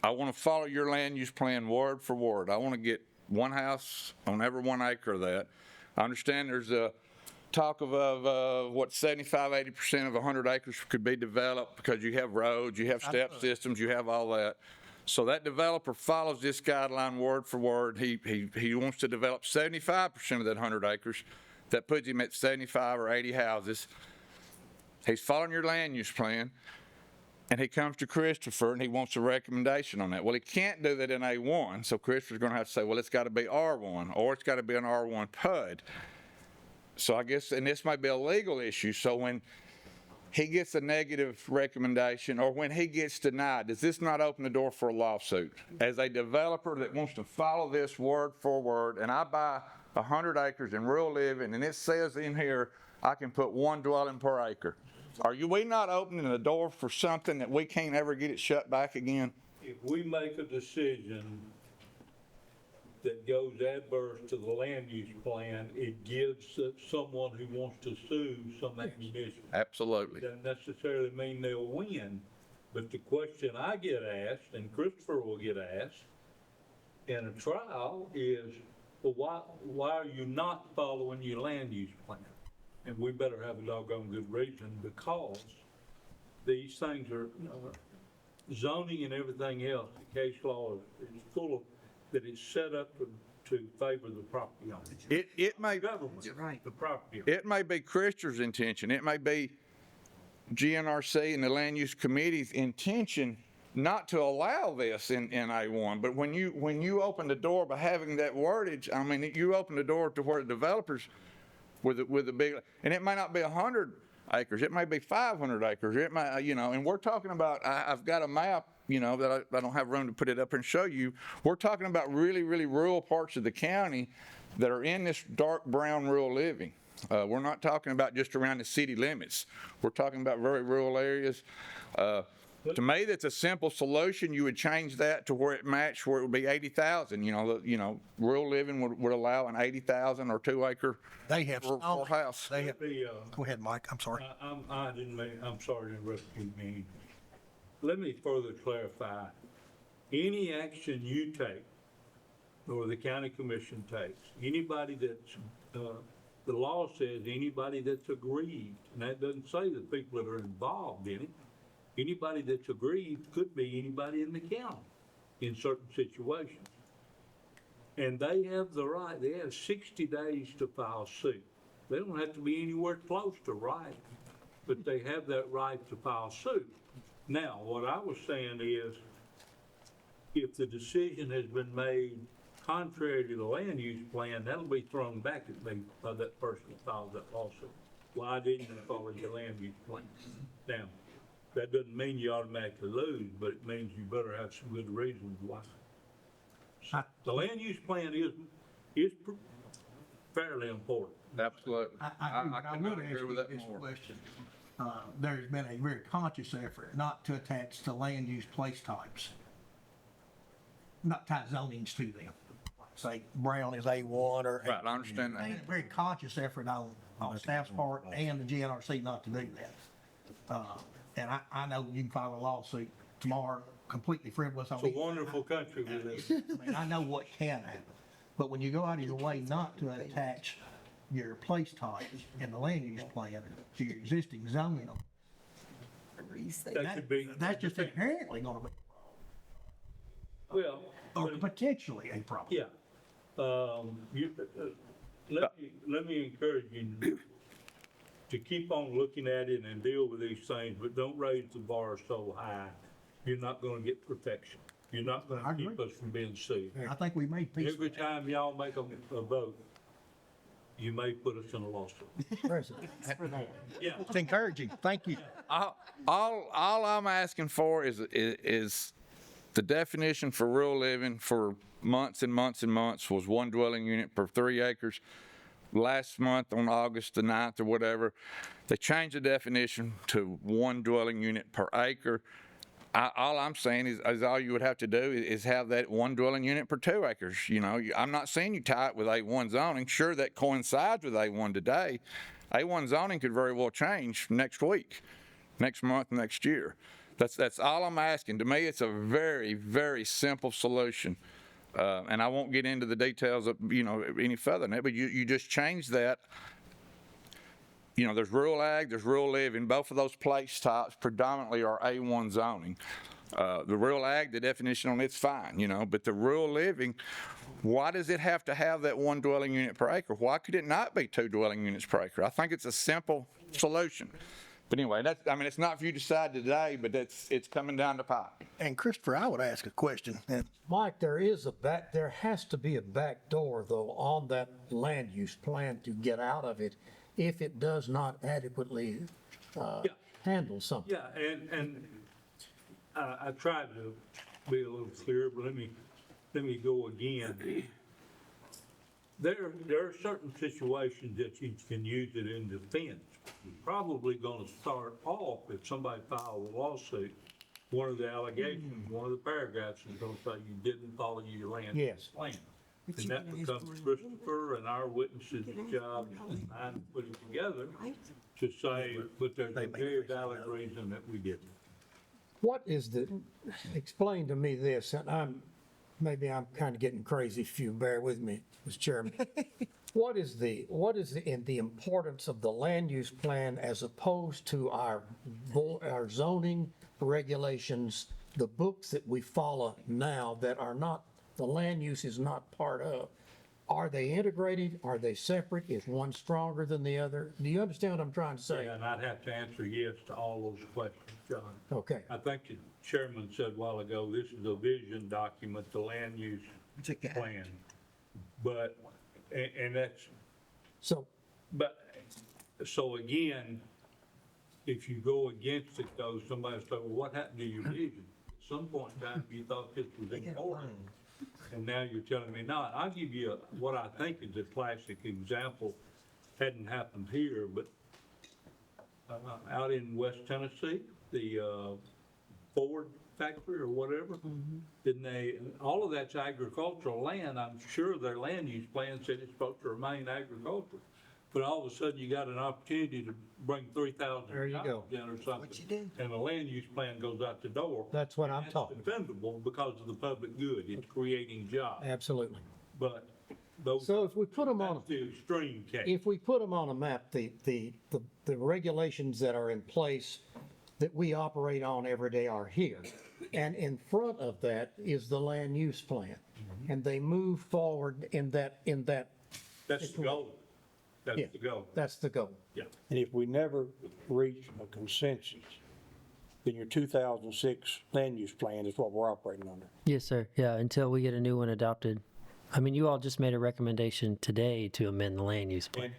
I want to follow your land use plan word for word. I want to get 1 house on every 1 acre of that. I understand there's a talk of what 75, 80% of 100 acres could be developed because you have roads, you have step systems, you have all that. So that developer follows this guideline word for word. He wants to develop 75% of that 100 acres. That puts him at 75 or 80 houses. He's following your land use plan, and he comes to Christopher and he wants a recommendation on that. Well, he can't do that in A1, so Christopher's going to have to say, well, it's got to be R1 or it's got to be an R1 PUD. So I guess, and this might be a legal issue, so when he gets a negative recommendation or when he gets denied, does this not open the door for a lawsuit? As a developer that wants to follow this word for word, and I buy 100 acres in rural living, and it says in here, I can put 1 dwelling per acre. We not opening the door for something that we can't ever get it shut back again? If we make a decision that goes adverse to the land use plan, it gives someone who wants to sue some ammunition. Absolutely. Doesn't necessarily mean they'll win, but the question I get asked, and Christopher will get asked in a trial is, well, why are you not following your land use plan? And we better have a doggone good reason, because these things are, zoning and everything else, the case law is full of, that it's set up to favor the property owner. It may, Government, the property owner. it may be Christopher's intention, it may be GNRC and the Land Use Committee's intention not to allow this in A1, but when you open the door by having that wordage, I mean, you open the door to where the developers with the big, and it may not be 100 acres, it may be 500 acres, it may, and we're talking about, I've got a map, that I don't have room to put it up and show you. We're talking about really, really rural parts of the county that are in this dark brown rural living. We're not talking about just around the city limits. We're talking about very rural areas. To me, that's a simple solution. You would change that to where it matched, where it would be 80,000. Rural living would allow an 80,000 or 2 acre They have for house. They have. Go ahead, Mike. I'm sorry. I'm sorry to interrupt you, man. Let me further clarify. Any action you take, or the county commission takes, anybody that's, the law says anybody that's aggrieved, and that doesn't say the people that are involved in it. Anybody that's aggrieved could be anybody in the county in certain situations. And they have the right, they have 60 days to file suit. They don't have to be anywhere close to right, but they have that right to file suit. Now, what I was saying is, if the decision has been made contrary to the land use plan, that'll be thrown back at me by that person that filed that lawsuit. Why didn't you follow the land use plan? Now, that doesn't mean you automatically lose, but it means you better have some good reasons why. The land use plan is fairly important. Absolutely. I would ask you this question. There's been a very conscious effort not to attach the land use place types, not tie zonings to them. Say Brown is A1 or. Right, I understand that. A very conscious effort on staff's part and the GNRC not to do that. And I know you can file a lawsuit tomorrow, completely frivolous on It's a wonderful country we live in. I mean, I know what can happen. But when you go out of your way not to attach your place types in the land use plan to your existing zoning, That could be. that's just inherently gonna be, Well, or potentially a problem. yeah. Let me encourage you to keep on looking at it and deal with these things, but don't raise the bar so high. You're not gonna get perfection. You're not I gonna keep agree. us from being sued. I think we made peace. Every time y'all make a vote, you may put us in a lawsuit. Yeah. It's encouraging. Thank you. All I'm asking for is the definition for rural living for months and months and months was 1 dwelling unit per 3 acres. Last month on August the 9th or whatever, they changed the definition to 1 dwelling unit per acre. All I'm saying is all you would have to do is have that 1 dwelling unit per 2 acres. You know, I'm not saying you tie it with A1 zoning. Sure, that coincides with A1 today. A1 zoning could very well change next week, next month, next year. That's all I'm asking. To me, it's a very, very simple solution. And I won't get into the details of, any further than that, but you just change that. There's rural ag, there's rural living. Both of those place types predominantly are A1 zoning. The rural ag, the definition on it's fine, but the rural living, why does it have to have that 1 dwelling unit per acre? Why could it not be 2 dwelling units per acre? I think it's a simple solution. But anyway, it's not for you to decide today, but it's coming down the pipe. And Christopher, I would ask a question. Mike, there has to be a back door though on that land use plan to get out of it if it does not adequately handle something. Yeah, and I tried to be a little clear, but let me go again. There are certain situations that you can use it in defense. You're probably gonna start off, if somebody filed a lawsuit, one of the allegations, one of the paragraphs is gonna say you didn't follow your land use plan. And that becomes Christopher and our witnesses' job and mine to put it together to say, but there's a very valid reason that we didn't. Explain to me this, and maybe I'm kind of getting crazy if you bear with me, Mr. Chairman. What is the importance of the land use plan as opposed to our zoning regulations, the books that we follow now that are not, the land use is not part of? Are they integrated? Are they separate? Is one stronger than the other? Do you understand what I'm trying to say? Yeah, and I'd have to answer yes to all those questions, John. Okay. I think the chairman said a while ago, this is a vision document, the land use plan. But, and that's, so again, if you go against it though, somebody will say, well, what happened to your vision? At some point in time, you thought this was important. And now you're telling me not. I'll give you what I think is a classic example. Hadn't happened here, but out in West Tennessee, the Ford factory or whatever, didn't they? All of that's agricultural land. I'm sure their land use plan said it's supposed to remain agricultural. But all of a sudden, you got an opportunity to bring 3,000 There you go. in or something. And the land use plan goes out the door. That's what I'm talking about. It's defendable because of the public good. It's creating jobs. Absolutely. But those. So if we put them on, That's the extreme case. if we put them on a map, the regulations that are in place that we operate on every day are here. And in front of that is the land use plan. And they move forward in that. That's the goal. That's Yeah. the goal. That's the goal. Yeah. And if we never reach a consensus, then your 2006 land use plan is what we're operating under. Yes, sir. Yeah, until we get a new one adopted. I mean, you all just made a recommendation today to amend the land use plan.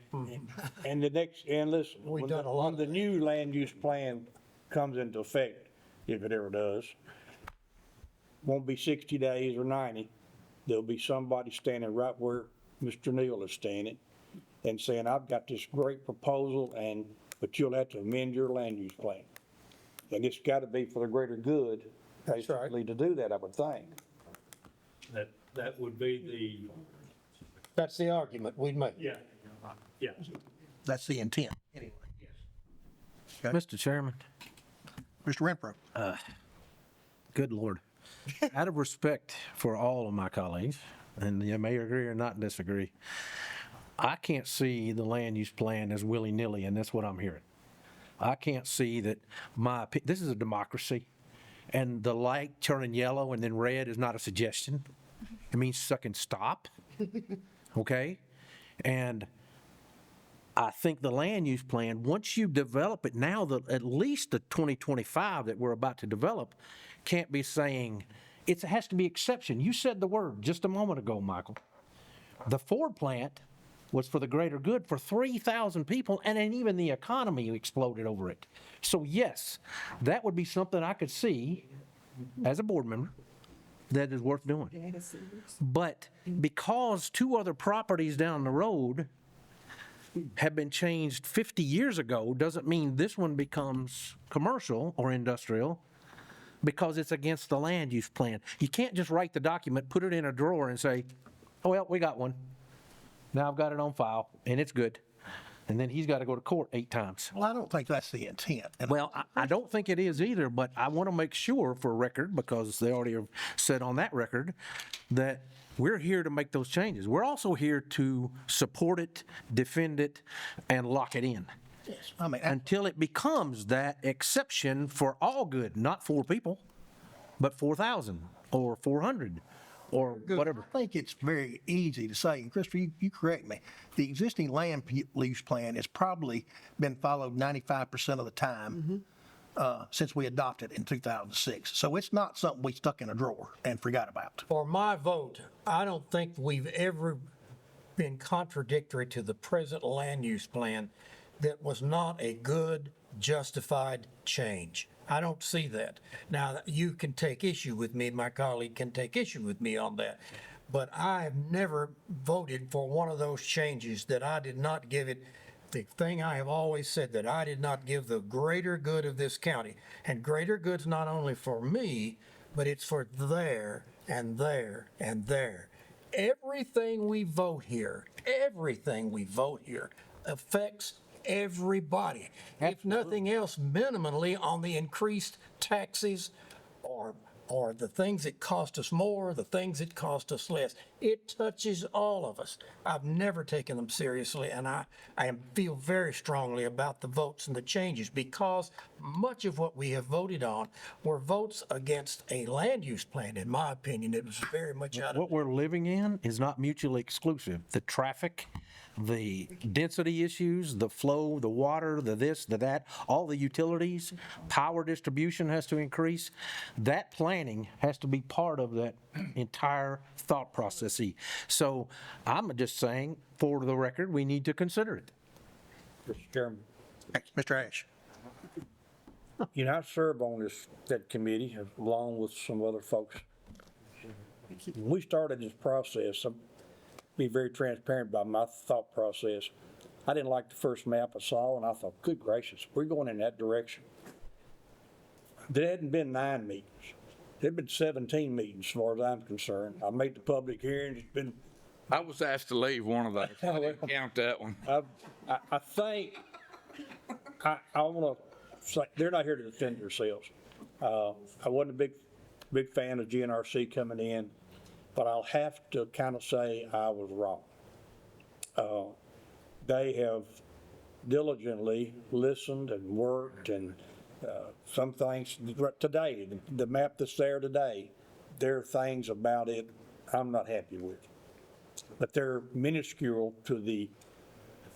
And listen, We've when done a lot when the new land use plan comes into effect, if it ever does, won't be 60 days or 90. There'll be somebody standing right where Mr. Neal is standing and saying, I've got this great proposal, but you'll have to amend your land use plan. And it's got to be for the greater good, basically, to do that, I would think. That would be That's the argument we'd make. yeah. That's the intent, anyway. Mr. Chairman, Mr. Renfro. good Lord. Out of respect for all of my colleagues, and you may agree or not disagree. I can't see the land use plan as willy-nilly, and that's what I'm hearing. I can't see that this is a democracy, and the light turning yellow and then red is not a suggestion. It means suck and stop, okay? And I think the land use plan, once you develop it now, at least the 2025 that we're about to develop, can't be saying, it has to be exception. You said the word just a moment ago, Michael. The Ford plant was for the greater good for 3,000 people, and then even the economy exploded over it. So yes, that would be something I could see as a board member that is worth doing. But because 2 other properties down the road have been changed 50 years ago, doesn't mean this one becomes commercial or industrial because it's against the land use plan. You can't just write the document, put it in a drawer and say, oh, well, we got one. Now I've got it on file, and it's good. And then he's got to go to court 8 times. Well, I don't think that's the intent. And Well, I don't think it is either, but I want to make sure for record, because they already have said on that record, that we're here to make those changes. We're also here to support it, defend it, and lock it in. yes, I mean, Until it becomes that exception for all good, not 4 people, but 4,000 or 400 or whatever. I think it's very easy to say, and Christopher, you correct me, the existing land use plan has probably been followed 95% of the time since we adopted it in 2006. So it's not something we stuck in a drawer and forgot about. For my vote, I don't think we've ever been contradictory to the present land use plan that was not a good, justified change. I don't see that. Now, you can take issue with me, my colleague can take issue with me on that, but I have never voted for one of those changes that I did not give it. The thing I have always said, that I did not give the greater good of this county. And greater good's not only for me, but it's for there and there and there. Everything we vote here affects everybody. If nothing else, minimally on the increased taxes or the things that cost us more, the things that cost us less. It touches all of us. I've never taken them seriously, and I feel very strongly about the votes and the changes, because much of what we have voted on were votes against a land use plan. In my opinion, it was very much out of. What we're living in is not mutually exclusive. The traffic, the density issues, the flow, the water, the this, the that, all the utilities, power distribution has to increase. That planning has to be part of that entire thought process. So I'm just saying, for the record, we need to consider it. Mr. Chairman, Mr. Ash. you know, I serve on that committee along with some other folks. When we started this process, I'll be very transparent about my thought process. I didn't like the first map I saw, and I thought, good gracious, we're going in that direction. There hadn't been 9 meetings. There'd been 17 meetings as far as I'm concerned. I made the public hearing. It's been. I was asked to leave one of those. I didn't count that one. I think, I want to say, they're not here to defend themselves. I wasn't a big fan of GNRC coming in, but I'll have to kind of say I was wrong. They have diligently listened and worked, and some things today, the map that's there today, there are things about it I'm not happy with. But they're minuscule to the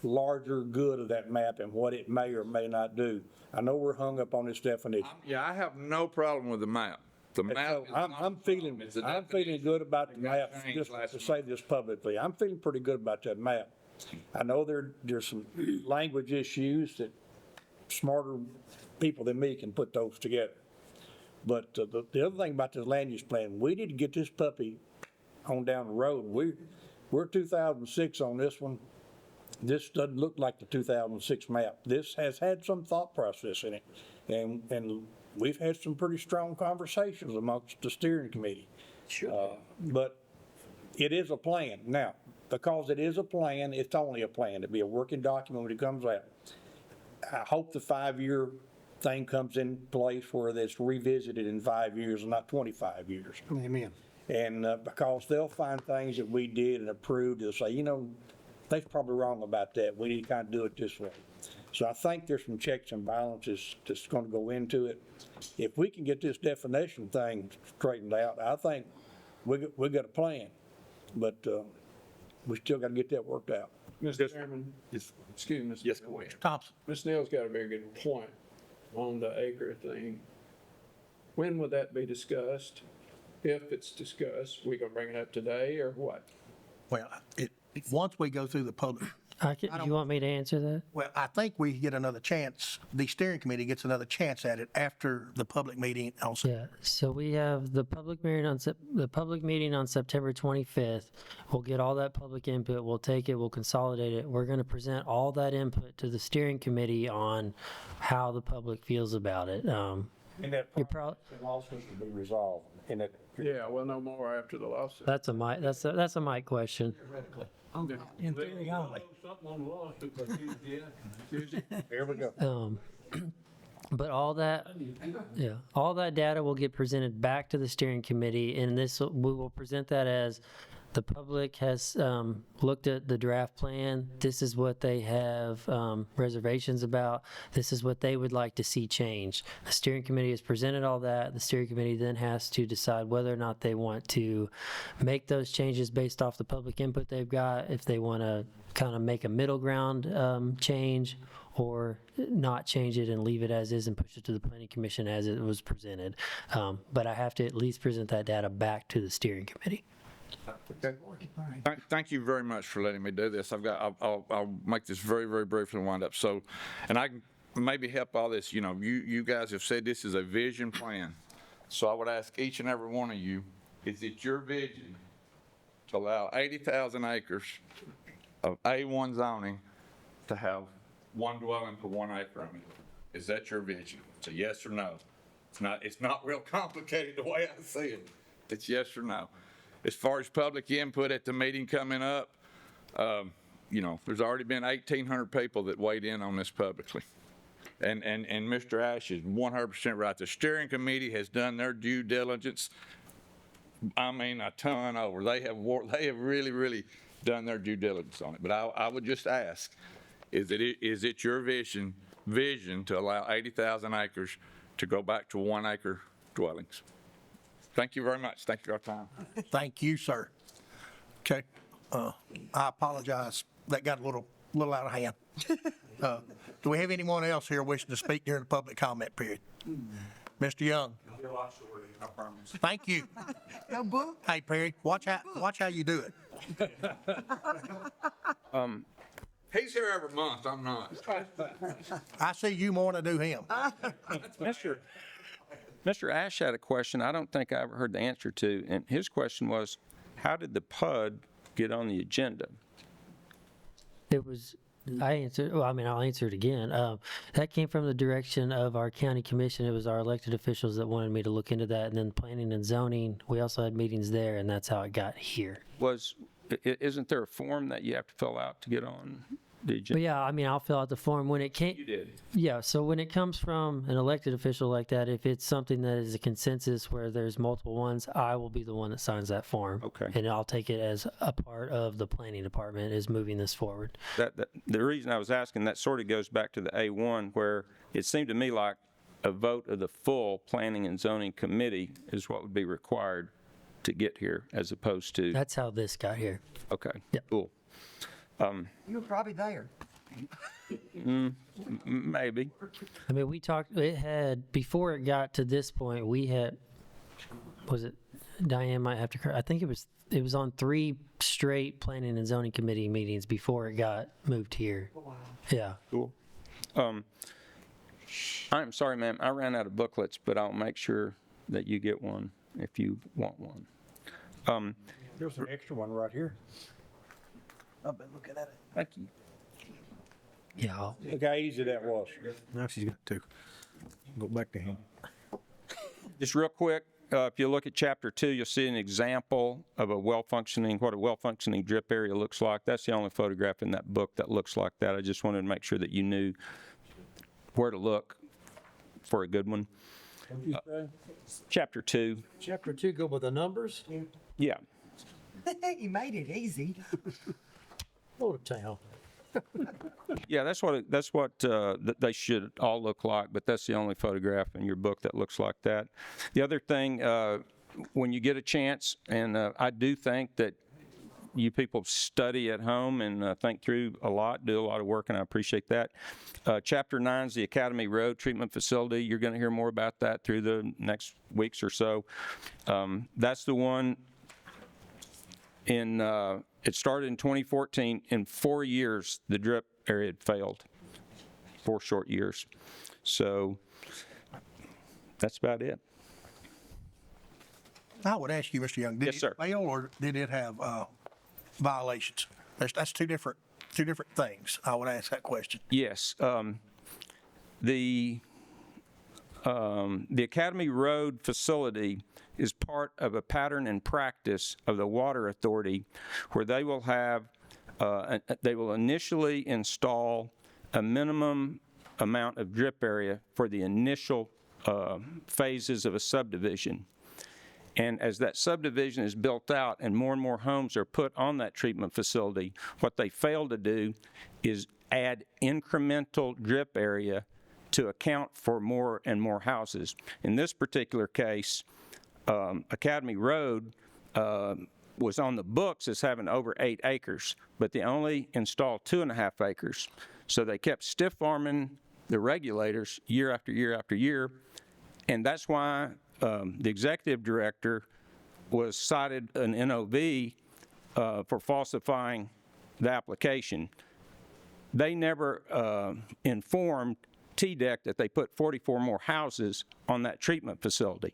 larger good of that map and what it may or may not do. I know we're hung up on this definition. Yeah, I have no problem with the map. The map. So I'm feeling good about the map, just to say this publicly. I'm feeling pretty good about that map. I know there's some language issues that smarter people than me can put those together. But the other thing about this land use plan, we need to get this puppy on down the road. We're 2006 on this one. This doesn't look like the 2006 map. This has had some thought process in it, and we've had some pretty strong conversations amongst the steering committee. Sure. But it is a plan. Now, because it is a plan, it's only a plan. It'll be a working document when it comes out. I hope the 5-year thing comes in place where it's revisited in 5 years and not 25 years. Amen. And because they'll find things that we did and approved, they'll say, you know, they're probably wrong about that. We need to kind of do it this way. So I think there's some checks and balances that's going to go into it. If we can get this definition thing straightened out, I think we got a plan. But we still got to get that worked out. Mr. Chairman, excuse me. Yes, go ahead. Thompson. Ms. Neal's got a very good point on the acre thing. When would that be discussed? If it's discussed, we gonna bring it up today or what? Well, once we go through the public, You want me to answer that? well, I think we get another chance, the steering committee gets another chance at it after the public meeting also. Yeah, so we have the public meeting on September 25th. We'll get all that public input, we'll take it, we'll consolidate it. We're gonna present all that input to the steering committee on how the public feels about it. And that You're probably, lawsuit will be resolved. And that Yeah, we'll know more after the lawsuit. that's a Mike, that's a Mike question. Okay. In theory only. Something on the lawsuit by Tuesday. Here we go. But all that data will get presented back to the steering committee, and we will present that as the public has looked at the draft plan. This is what they have reservations about. This is what they would like to see change. The steering committee has presented all that. The steering committee then has to decide whether or not they want to make those changes based off the public input they've got, if they want to kind of make a middle ground change, or not change it and leave it as is and push it to the planning commission as it was presented. But I have to at least present that data back to the steering committee. Okay. Thank you very much for letting me do this. I'll make this very, very briefly and wind up. So, and I can maybe help all this, you know, you guys have said this is a vision plan. So I would ask each and every one of you, is it your vision to allow 80,000 acres of A1 zoning to have one dwelling per 1 acre on it? Is that your vision? It's a yes or no. It's not real complicated the way I see it. It's yes or no. As far as public input at the meeting coming up, you know, there's already been 1,800 people that weighed in on this publicly. And Mr. Ash is 100% right. The steering committee has done their due diligence. I mean, a ton over. They have really, really done their due diligence on it. But I would just ask, is it your vision to allow 80,000 acres to go back to 1 acre dwellings? Thank you very much. Thank you for your time. Thank you, sir. Okay, I apologize, that got a little out of hand. Do we have anyone else here wishing to speak during the public comment period? Mr. Young? I promise. Thank you. No book? Hey, Perry, watch how you do it. He's here every month. I'm not. I see you more than I do him. Mr. Ash had a question I don't think I ever heard the answer to, and his question was, how did the PUD get on the agenda? It was, I'll answer it again. That came from the direction of our county commission. It was our elected officials that wanted me to look into that, and then planning and zoning, we also had meetings there, and that's how it got here. Isn't there a form that you have to fill out to get on the agenda? But yeah, I'll fill out the form when it came. You did. Yeah, so when it comes from an elected official like that, if it's something that is a consensus where there's multiple ones, I will be the one that signs that form. Okay. And I'll take it as a part of the planning department is moving this forward. The reason I was asking, that sort of goes back to the A1, where it seemed to me like a vote of the full planning and zoning committee is what would be required to get here, as opposed to. That's how this got here. Okay. Yep. Cool. You were probably there. Maybe. I mean, we talked, before it got to this point, we had, was it, Diane might have to correct, I think it was on 3 straight planning and zoning committee meetings before it got moved here. Wow. Yeah. Cool. I'm sorry, ma'am, I ran out of booklets, but I'll make sure that you get one if you want one. There's an extra one right here. I've been looking at it. Thank you. Yeah. Look how easy that was. Now she's got 2. Go back to him. Just real quick, if you look at chapter 2, you'll see an example of what a well-functioning drip area looks like. That's the only photograph in that book that looks like that. I just wanted to make sure that you knew where to look for a good one. Chapter 2. Chapter 2, go with the numbers? Yeah. You made it easy. Go to town. Yeah, that's what they should all look like, but that's the only photograph in your book that looks like that. The other thing, when you get a chance, and I do think that you people study at home and think through a lot, do a lot of work, and I appreciate that. Chapter 9 is the Academy Road Treatment Facility. You're going to hear more about that through the next weeks or so. That's the one it started in 2014. In 4 years, the drip area had failed. 4 short years. So that's about it. I would ask you, Mr. Young, did Yes, sir. it fail or did it have violations? That's two different things. I would ask that question. Yes. The Academy Road facility is part of a pattern and practice of the Water Authority where they will initially install a minimum amount of drip area for the initial phases of a subdivision. And as that subdivision is built out and more homes are put on that treatment facility, what they fail to do is add incremental drip area to account for more and more houses. In this particular case, Academy Road was on the books as having over 8 acres, but they only installed 2.5 acres. So they kept stiff-arming the regulators year after year after year, and that's why the executive director was cited an NOV for falsifying the application. They never informed TDEC that they put 44 more houses on that treatment facility,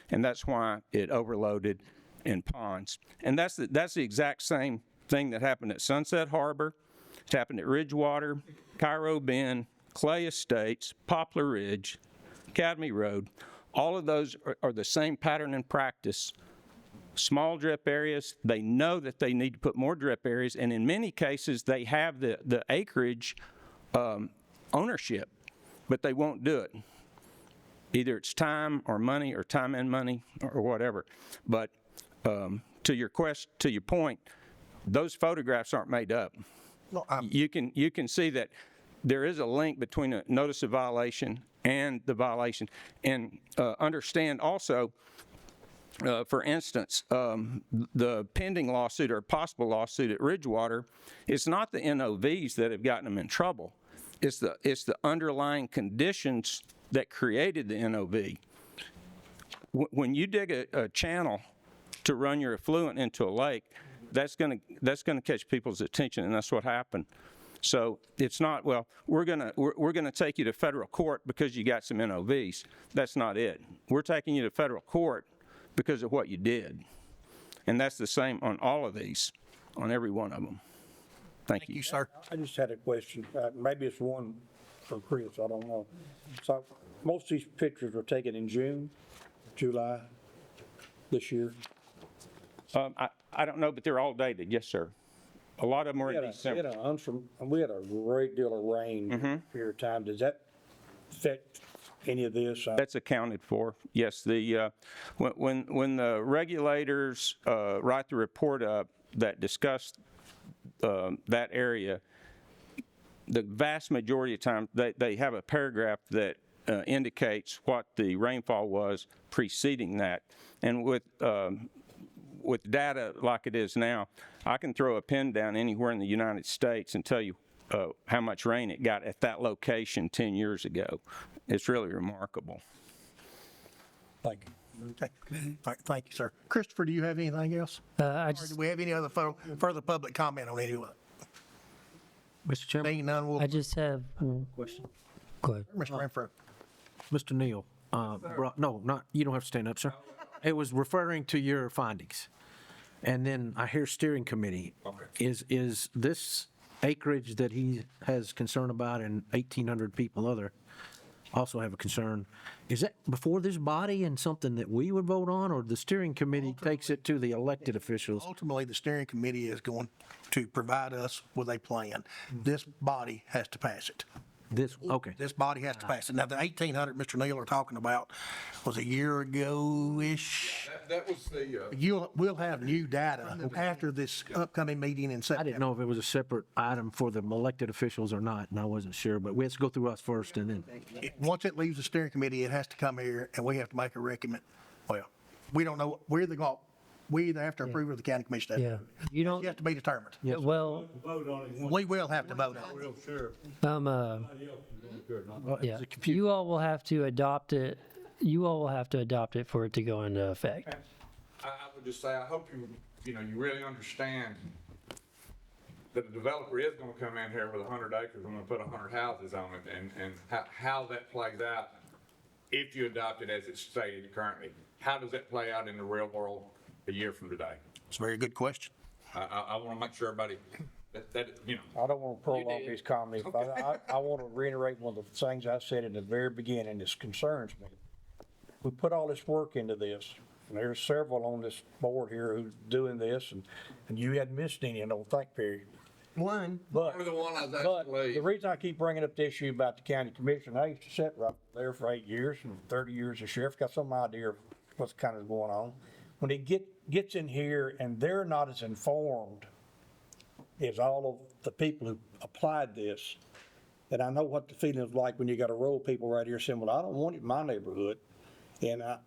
and that's why it overloaded in ponds. And that's the exact same thing that happened at Sunset Harbor. It happened at Ridgewater, Cairo Bend, Clay Estates, Poplar Ridge, Academy Road. All of those are the same pattern and practice. Small drip areas, they know that they need to put more drip areas, and in many cases, they have the acreage ownership, but they won't do it. Either it's time or money or time and money or whatever. But to your point, those photographs aren't made up. No, You can see that there is a link between a notice of violation and the violation. And understand also, for instance, the pending lawsuit or possible lawsuit at Ridgewater, it's not the NOVs that have gotten them in trouble. It's the underlying conditions that created the NOV. When you dig a channel to run your effluent into a lake, that's going to catch people's attention, and that's what happened. So it's not, well, we're gonna take you to federal court because you got some NOVs. That's not it. We're taking you to federal court because of what you did. And that's the same on all of these, on every one of them. Thank you. sir. I just had a question. Maybe it's one for Chris, I don't know. So most of these pictures were taken in June, July this year. I don't know, but they're all dated. Yes, sir. A lot of them are in December. We had a great deal of rain period of time. Does that affect any of this? That's accounted for. Yes, when the regulators write the report up that discussed that area, the vast majority of time they have a paragraph that indicates what the rainfall was preceding that. And with data like it is now, I can throw a pin down anywhere in the United States and tell you how much rain it got at that location 10 years ago. It's really remarkable. Thank you. Okay. All right, thank you, sir. Christopher, do you have anything else? Or do we have any other further public comment on anyone? Mr. Chairman, Seeing none, we'll. I just have one question. Go ahead. Mr. Renfro. Mr. Neal, you don't have to stand up, sir. It was referring to your findings. And then I hear steering committee. Is this acreage that he has concern about and 1,800 people also have a concern, is that before this body and something that we would vote on, or the steering committee takes it to the elected officials? Ultimately, the steering committee is going to provide us with a plan. This body has to pass it. This, okay. This body has to pass it. Now, the 1,800 Mr. Neal are talking about was a year ago-ish. That was the, We'll have new data after this upcoming meeting in I September. didn't know if it was a separate item for the elected officials or not, and I wasn't sure, but we have to go through us first and then. Once it leaves the steering committee, it has to come here and we have to make a recommend. Well, we don't know, we either have to approve or the county commission has to. Yeah, you don't, You have to be determined. well, Vote on it. We will have to vote on it. Real sure. yeah, It's a confusion. you all will have to adopt it. You all will have to adopt it for it to go into effect. I would just say, I hope you really understand that the developer is gonna come in here with 100 acres, and gonna put 100 houses on it, and how that plays out, if you adopt it as it's stated currently. How does that play out in the real world a year from today? It's a very good question. I wanna make sure everybody, that, I don't want to prolong these comments, but I want to reiterate one of the things I said in the very beginning. This concerns me. We put all this work into this, and there's several on this board here who's doing this, and you hadn't missed any, I don't think, Perry. One. But, You're the one I was but actually- the reason I keep bringing up the issue about the county commission, I used to sit right there for 8 years and 30 years as sheriff, got some idea of what's kind of going on. When it gets in here and they're not as informed as all of the people who applied this, and I know what the feeling is like when you got a row of people right here saying, well, I don't want it in my neighborhood. And I'm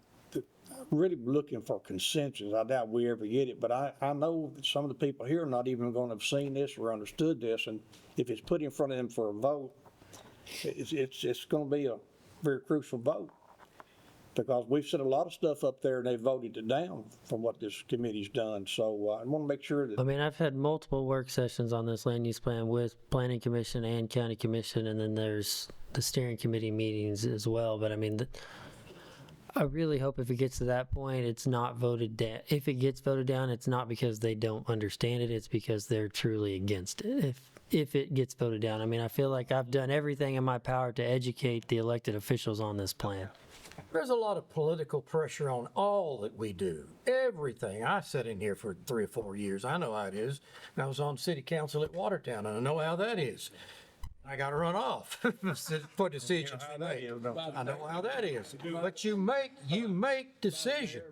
really looking for consensus. I doubt we ever get it, but I know that some of the people here are not even going to have seen this or understood this. And if it's put in front of them for a vote, it's going to be a very crucial vote. Because we've said a lot of stuff up there and they voted it down from what this committee's done. So I want to make sure I that, mean, I've had multiple work sessions on this land use plan with planning commission and county commission, and then there's the steering committee meetings as well. But I mean, I really hope if it gets to that point, it's not voted down. If it gets voted down, it's not because they don't understand it. It's because they're truly against it. If it gets voted down, I mean, I feel like I've done everything in my power to educate the elected officials on this plan. There's a lot of political pressure on all that we do, everything. I sat in here for 3 or 4 years. I know how it is. And I was on city council at Watertown, and I know how that is. I got to run off for decisions we make. I know how that is. But you make decisions.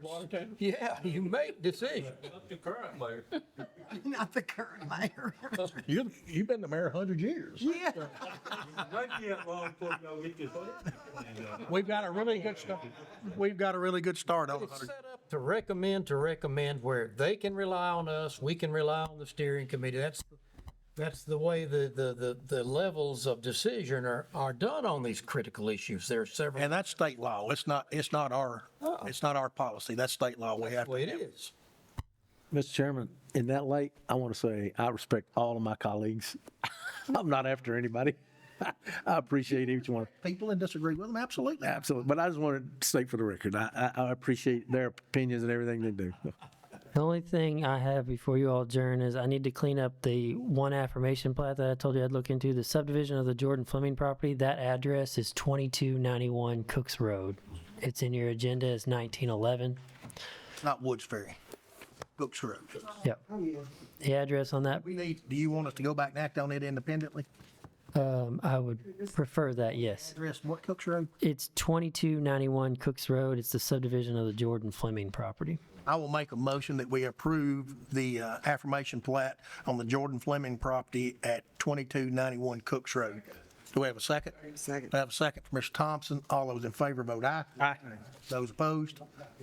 Yeah, you make decisions. Not the current mayor. Not the current mayor. You've been the mayor 100 years. Yeah. Might be that long before y'all get this plan. We've got a really good start. We've got a really good start on It's 100. set up to recommend where they can rely on us, we can rely on the steering committee. That's the way the levels of decision are done on these critical issues. There are several. And that's state law. It's not our policy. That's state law. We That's have the way to. it is. Mr. Chairman, in that light, I want to say I respect all of my colleagues. I'm not after anybody. I appreciate each one. People and disagree with them, absolutely. Absolutely. But I just want to state for the record, I appreciate their opinions and everything they do. The only thing I have before you all adjourn is I need to clean up the one affirmation plat that I told you I'd look into, the subdivision of the Jordan Fleming property. That address is 2291 Cooks Road. It's in your agenda as 1911. It's not Woods Ferry. Brooks Road. Yep. The address on that, Do you want us to go back and act on it independently? I would prefer that, yes. Address what, Cooks Road? It's 2291 Cooks Road. It's the subdivision of the Jordan Fleming property. I will make a motion that we approve the affirmation plat on the Jordan Fleming property at 2291 Cooks Road. Do we have a second? Second. I have a second from Mr. Thompson. All those in favor vote aye. Aye. Those opposed,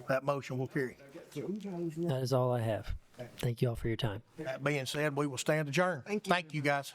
that motion will carry. That is all I have. Thank you all for your time. That being said, we will stand adjourned. Thank you, guys.